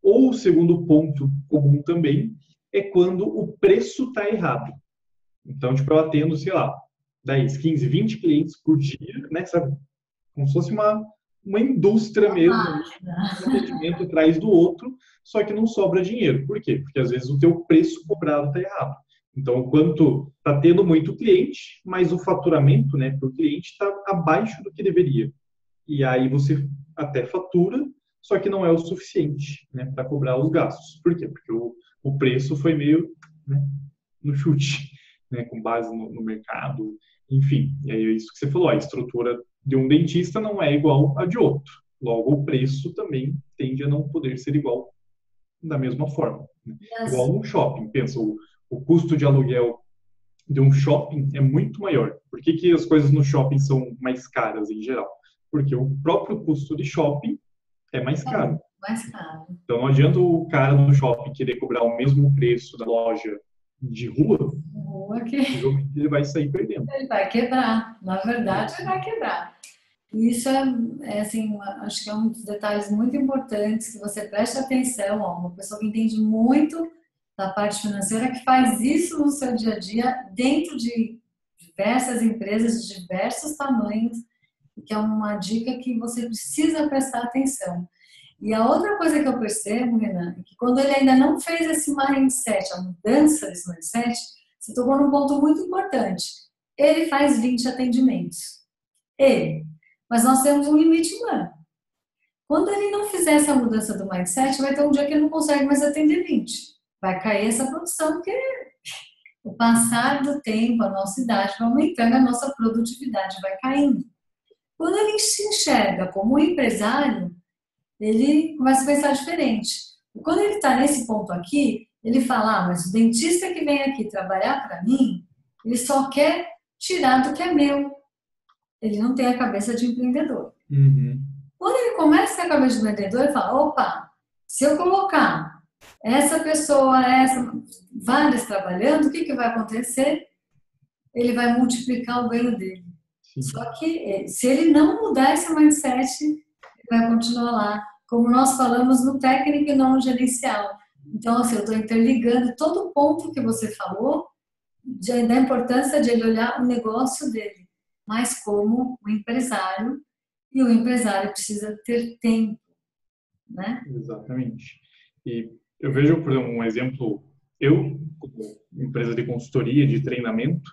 Ou o segundo ponto comum também é quando o preço está errado. Então, tipo, eu atendo, sei lá, 10, 15, 20 clientes por dia, né? Sabe? Como se fosse uma indústria mesmo, um atendimento atrás do outro, só que não sobra dinheiro. Por quê? Porque às vezes o teu preço cobrado está errado. Então, quanto está tendo muito cliente, mas o faturamento, né, por cliente está abaixo do que deveria. E aí você até fatura, só que não é o suficiente, né, para cobrar os gastos. Por quê? Porque o preço foi meio, né, no chute, né, com base no mercado, enfim. E aí é isso que você falou, a estrutura de um dentista não é igual a de outro. Logo, o preço também tende a não poder ser igual da mesma forma, né? Igual um shopping. Pensa, o custo de aluguel de um shopping é muito maior. Por que as coisas no shopping são mais caras em geral? Porque o próprio custo de shopping é mais caro. Mais caro. Então não adianta o cara do shopping querer cobrar o mesmo preço da loja de rua, ele vai sair perdendo. Ele vai quebrar. Na verdade, ele vai quebrar. E isso assim, acho que é um dos detalhes muito importantes que você preste atenção, uma pessoa que entende muito da parte financeira, que faz isso no seu dia a dia, dentro de diversas empresas de diversos tamanhos, que é uma dica que você precisa prestar atenção. E a outra coisa que eu percebo, Renan, é que quando ele ainda não fez esse mindset, a mudança desse mindset, você tocou num ponto muito importante. Ele faz 20 atendimentos. Mas nós temos um limite humano. Quando ele não fizer essa mudança do mindset, vai ter um dia que ele não consegue mais atender 20. Vai cair essa produção, porque o passar do tempo, a nossa idade vai aumentando, a nossa produtividade vai caindo. Quando ele se enxerga como um empresário, ele começa a pensar diferente. E quando ele está nesse ponto aqui, ele fala, mas o dentista que vem aqui trabalhar para mim, ele só quer tirar do que é meu. Ele não tem a cabeça de empreendedor. Uhum. Quando ele começa a ter a cabeça de empreendedor, ele fala, opa, Se eu colocar essa pessoa, várias trabalhando, o que vai acontecer? Ele vai multiplicar o ganho dele. Sim. Só que se ele não mudar esse mindset, ele vai continuar lá. Como nós falamos no técnico e não no gerencial. Então, assim, eu estou interligando todo o ponto que você falou da importância de ele olhar o negócio dele, mas como um empresário, e o empresário precisa ter tempo, né? Exatamente. E eu vejo, por exemplo, um exemplo, eu, como empresa de consultoria, de treinamento,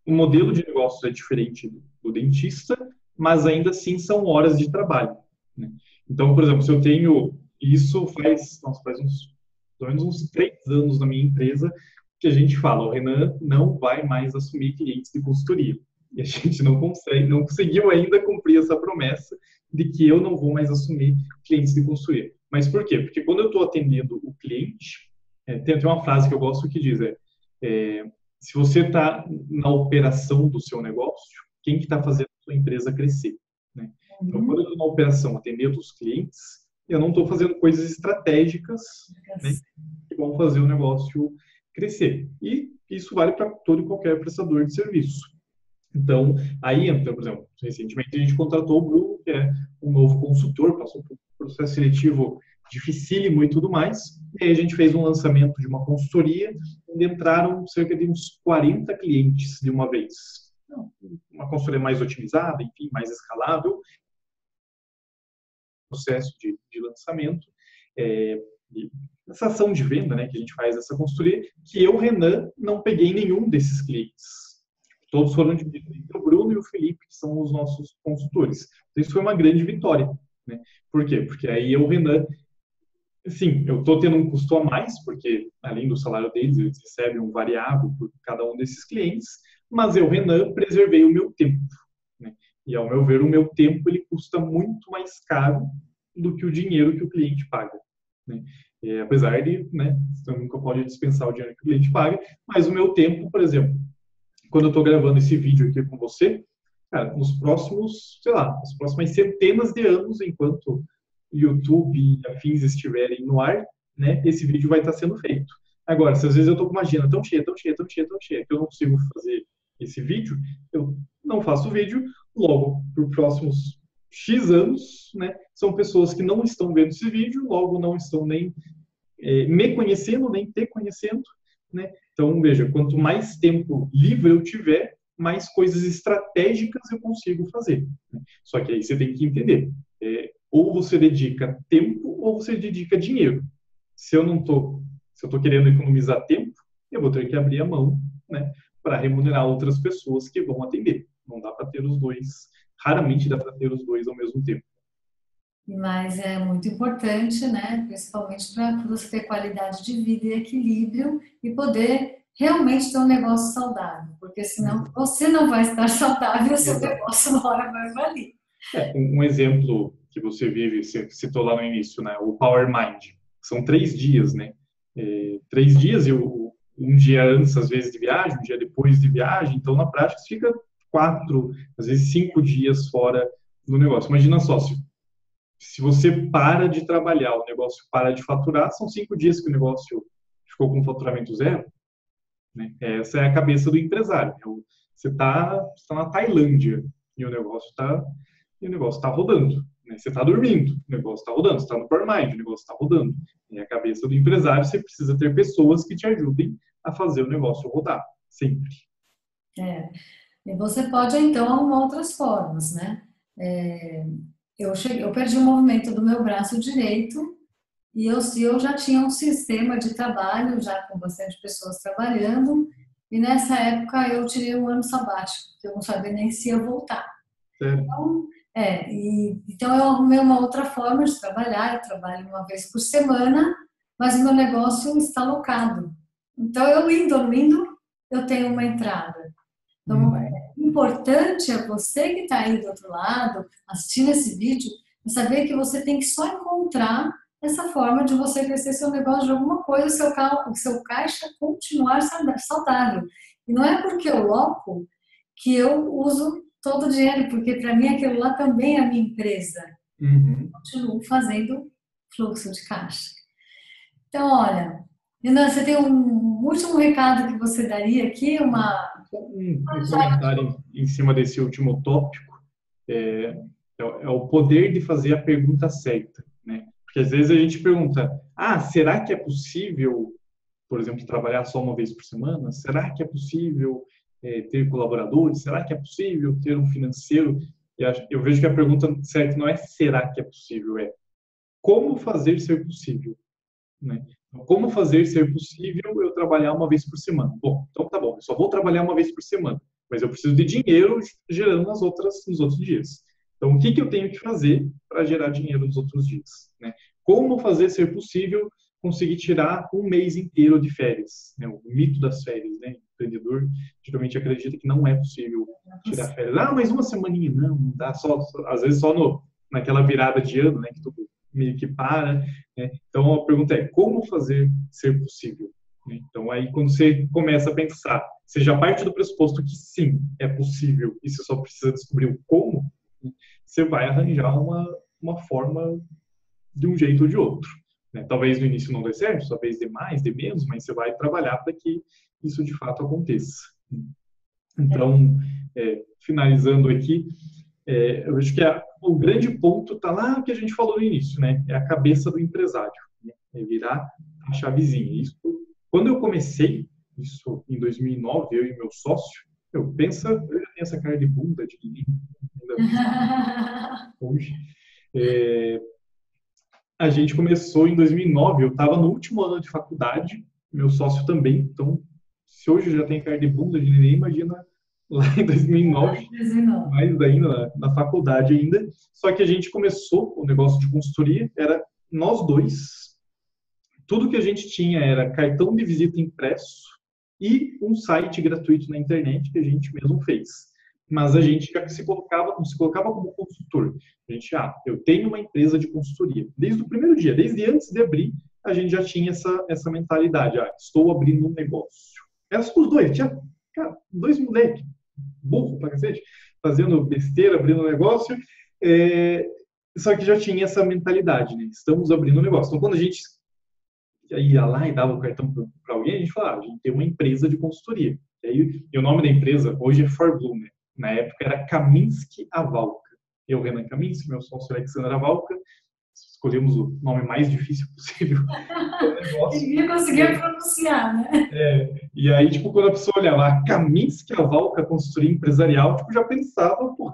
o modelo de negócio é diferente do dentista, mas ainda assim são horas de trabalho, né? Então, por exemplo, se eu tenho isso faz uns, pelo menos uns 3 anos na minha empresa, que a gente fala, o Renan não vai mais assumir clientes de consultoria. E a gente não conseguiu ainda cumprir essa promessa de que eu não vou mais assumir clientes de consultoria. Mas por quê? Porque quando eu estou atendendo o cliente, tem uma frase que eu gosto que diz, se você está na operação do seu negócio, quem que está fazendo a sua empresa crescer, né? Então, quando eu estou na operação atendendo os clientes, eu não estou fazendo coisas estratégicas, né, que vão fazer o negócio crescer. E isso vale para todo e qualquer prestador de serviço. Então, aí entra, por exemplo, recentemente a gente contratou o Bruno, que é um novo consultor, passou por um processo seletivo dificílimo e tudo mais, e aí a gente fez um lançamento de uma consultoria, onde entraram cerca de uns 40 clientes de uma vez. Uma consultoria mais otimizada, enfim, mais escalável, processo de lançamento, essa ação de venda, né, que a gente faz essa consultoria, que eu, Renan, não peguei nenhum desses clientes. Todos foram divididos entre o Bruno e o Felipe, que são os nossos consultores. Então, isso foi uma grande vitória, né? Por quê? Porque aí eu, Renan, sim, eu estou tendo um custo a mais, porque além do salário deles, eles recebem um variável por cada um desses clientes, mas eu, Renan, preservei o meu tempo, né? E, ao meu ver, o meu tempo ele custa muito mais caro do que o dinheiro que o cliente paga, né? Apesar de, né, você nunca pode dispensar o dinheiro que o cliente paga, mas o meu tempo, por exemplo, quando eu estou gravando esse vídeo aqui com você, cara, nos próximos, sei lá, nas próximas centenas de anos, enquanto YouTube e afins estiverem no ar, né, esse vídeo vai estar sendo feito. Agora, se às vezes eu estou com uma agenda tão cheia, tão cheia, tão cheia, tão cheia, que eu não consigo fazer esse vídeo, eu não faço o vídeo, logo, por próximos X anos, né, são pessoas que não estão vendo esse vídeo, logo não estão nem me conhecendo, nem te conhecendo, né? Então, veja, quanto mais tempo livre eu tiver, mais coisas estratégicas eu consigo fazer. Só que aí você tem que entender, ou você dedica tempo ou você dedica dinheiro. Se eu estou querendo economizar tempo, eu vou ter que abrir a mão, né, para remunerar outras pessoas que vão atender. Não dá para ter os dois, raramente dá para ter os dois ao mesmo tempo. Mas é muito importante, né? Principalmente para você ter qualidade de vida e equilíbrio e poder realmente ter um negócio saudável, porque senão você não vai estar saudável e o seu negócio uma hora vai valer. Um exemplo que você vive, você citou lá no início, né? O Power Mind. São 3 dias, né? 3 dias e um dia antes, às vezes, de viagem, um dia depois de viagem. Então, na prática, você fica 4, às vezes 5 dias fora do negócio. Imagina só, se você para de trabalhar, o negócio para de faturar, são 5 dias que o negócio ficou com faturamento zero, né? Essa é a cabeça do empresário. Você está na Tailândia e o negócio está rodando, né? Você está dormindo, o negócio está rodando. Você está no Power Mind, o negócio está rodando. É a cabeça do empresário, você precisa ter pessoas que te ajudem a fazer o negócio rodar, sempre. E você pode, então, arrumar outras formas, né? Eu perdi o movimento do meu braço direito e eu já tinha um sistema de trabalho, já com bastante pessoas trabalhando, e nessa época eu tirei um ano sabático, porque eu não sabia nem se ia voltar. Então eu arrumei uma outra forma de trabalhar, eu trabalho uma vez por semana, mas o meu negócio está locado. Então eu indo, dormindo, eu tenho uma entrada. Então, importante é você que está aí do outro lado, assistindo esse vídeo, saber que você tem que só encontrar essa forma de você crescer seu negócio de alguma coisa, o seu caixa continuar saudável. E não é porque eu loco que eu uso todo o dinheiro, porque para mim aquilo lá também é a minha empresa. Continuo fazendo fluxo de caixa. Então, olha, Renan, você tem um último recado que você daria aqui? Um comentário em cima desse último tópico é o poder de fazer a pergunta certa, né? Porque às vezes a gente pergunta, será que é possível, por exemplo, trabalhar só uma vez por semana? Será que é possível ter colaboradores? Será que é possível ter um financeiro? Eu vejo que a pergunta certa não é será que é possível, é como fazer ser possível, né? Como fazer ser possível eu trabalhar uma vez por semana? Bom, então tá bom, eu só vou trabalhar uma vez por semana, mas eu preciso de dinheiro gerando nos outros dias. Então, o que eu tenho que fazer para gerar dinheiro nos outros dias, né? Como fazer ser possível conseguir tirar um mês inteiro de férias, né? O mito das férias, né? O empreendedor geralmente acredita que não é possível tirar férias. Mas uma semaninha, não dá, às vezes só naquela virada de ano, né? Que tudo meio que para, né? Então, a pergunta é, como fazer ser possível? Né? Então, aí, quando você começa a pensar, você já parte do pressuposto que sim, é possível, e você só precisa descobrir o como, né? Você vai arranjar uma forma de um jeito ou de outro, né? Talvez no início não dê certo, talvez dê mais, dê menos, mas você vai trabalhar para que isso de fato aconteça. Então, finalizando aqui, eu acho que o grande ponto está lá que a gente falou no início, né? É a cabeça do empresário, né? É virar a chavezinha. Isso, quando eu comecei, isso em 2009, eu e meu sócio, eu já tenho essa cara de bunda de menino, hoje. A gente começou em 2009, eu estava no último ano de faculdade, meu sócio também, então, se hoje já tem cara de bunda de neném, imagina lá em 2009, mais ainda na faculdade ainda. Só que a gente começou o negócio de consultoria, era nós dois. Tudo que a gente tinha era cartão de visita impresso e um site gratuito na internet que a gente mesmo fez. Mas a gente já se colocava como consultor. A gente, eu tenho uma empresa de consultoria. Desde o primeiro dia, desde antes de abrir, a gente já tinha essa mentalidade. Estou abrindo um negócio. Era só os dois. Tinha, dois moleques, burro pra cacete, fazendo besteira, abrindo um negócio. Só que já tinha essa mentalidade, né? Estamos abrindo um negócio. Então, quando a gente ia lá e dava o cartão para alguém, a gente falava, a gente tem uma empresa de consultoria. E o nome da empresa hoje é ForBlue, né? Na época era Kaminski Avalka. Eu, Renan Kaminski, meu sócio Alexandre Avalka, escolhemos o nome mais difícil possível do negócio. Ninguém conseguia pronunciar, né? E aí, tipo, quando a pessoa olhava Kaminski Avalka Consultoria Empresarial, tipo, já pensava, pô,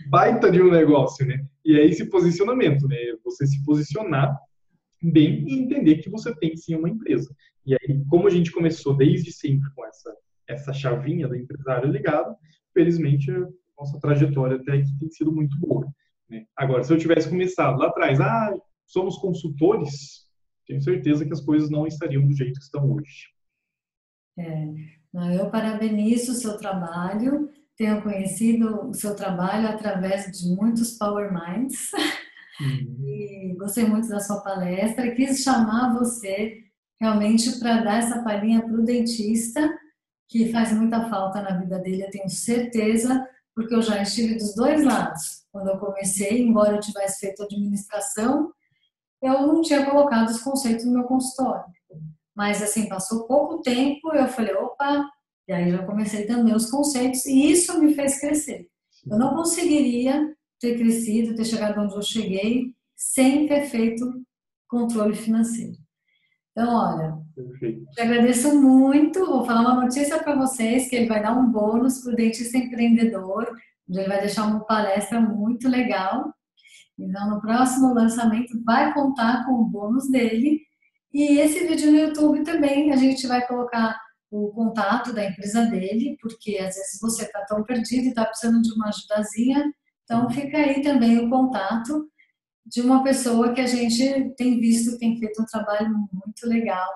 baita de um negócio, né? E aí esse posicionamento, né? Você se posicionar bem e entender que você tem sim uma empresa. E aí, como a gente começou desde sempre com essa chavinha do empresário ligado, felizmente a nossa trajetória até aqui tem sido muito boa, né? Agora, se eu tivesse começado lá atrás, somos consultores, tenho certeza que as coisas não estariam do jeito que estão hoje. Eu parabenizo o seu trabalho, tenho conhecido o seu trabalho através de muitos Power Minds. E gostei muito da sua palestra. Quis chamar você realmente para dar essa palhinha para o dentista, que faz muita falta na vida dele, eu tenho certeza, porque eu já estive dos dois lados. Quando eu comecei, embora eu tivesse feito administração, eu não tinha colocado os conceitos no meu consultório. Mas, assim, passou pouco tempo, eu falei, opa, e aí já comecei também os conceitos, e isso me fez crescer. Eu não conseguiria ter crescido, ter chegado onde eu cheguei, sem ter feito controle financeiro. Então, olha, te agradeço muito. Vou falar uma notícia para vocês, que ele vai dar um bônus para o dentista empreendedor, onde ele vai deixar uma palestra muito legal. Então, no próximo lançamento, vai contar com o bônus dele. E esse vídeo no YouTube também, a gente vai colocar o contato da empresa dele, porque às vezes você está tão perdido e está precisando de uma ajudazinha. Então, fica aí também o contato de uma pessoa que a gente tem visto que tem feito um trabalho muito legal.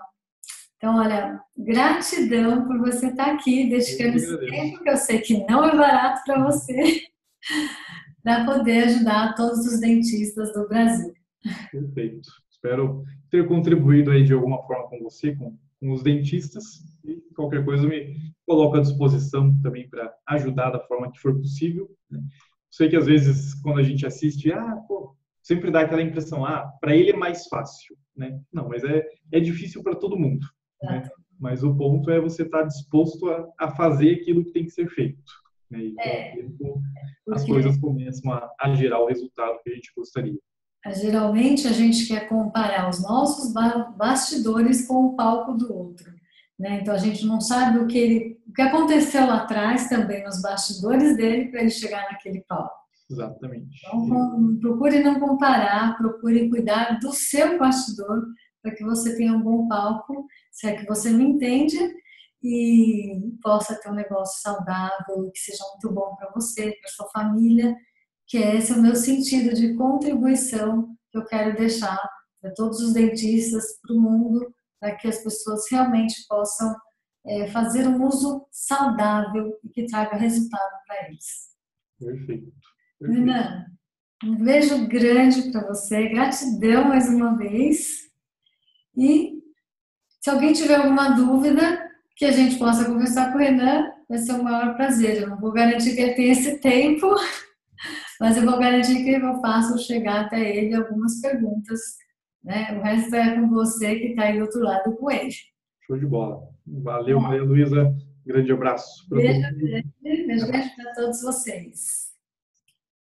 Então, olha, gratidão por você estar aqui, dedicando esse tempo, que eu sei que não é barato para você, para poder ajudar todos os dentistas do Brasil. Perfeito. Espero ter contribuído aí de alguma forma com você, com os dentistas, e qualquer coisa eu me coloco à disposição também para ajudar da forma que for possível, né? Sei que às vezes quando a gente assiste, sempre dá aquela impressão, para ele é mais fácil, né? Não, mas é difícil para todo mundo, né? Mas o ponto é você estar disposto a fazer aquilo que tem que ser feito, né? E com o tempo as Porque coisas começam a gerar o resultado que a gente gostaria. geralmente a gente quer comparar os nossos bastidores com o palco do outro, né? Então a gente não sabe o que aconteceu lá atrás também nos bastidores dele para ele chegar naquele palco. Exatamente. Então, procure não comparar, procure cuidar do seu bastidor para que você tenha um bom palco, se é que você me entende, e possa ter um negócio saudável, que seja muito bom para você, para sua família, que esse é o meu sentido de contribuição que eu quero deixar para todos os dentistas, para o mundo, para que as pessoas realmente possam fazer um uso saudável e que traga resultado para eles. Perfeito. Nina, um beijo grande para você, gratidão mais uma vez. E se alguém tiver alguma dúvida, que a gente possa conversar com o Renan, vai ser um maior prazer. Eu não vou garantir que ele tenha esse tempo, mas eu vou garantir que eu faço chegar até ele algumas perguntas, né? O resto é com você que está aí do outro lado com ele. Show de bola. Valeu, Maria Luísa. Grande abraço para todo mundo. Beijo para todos vocês.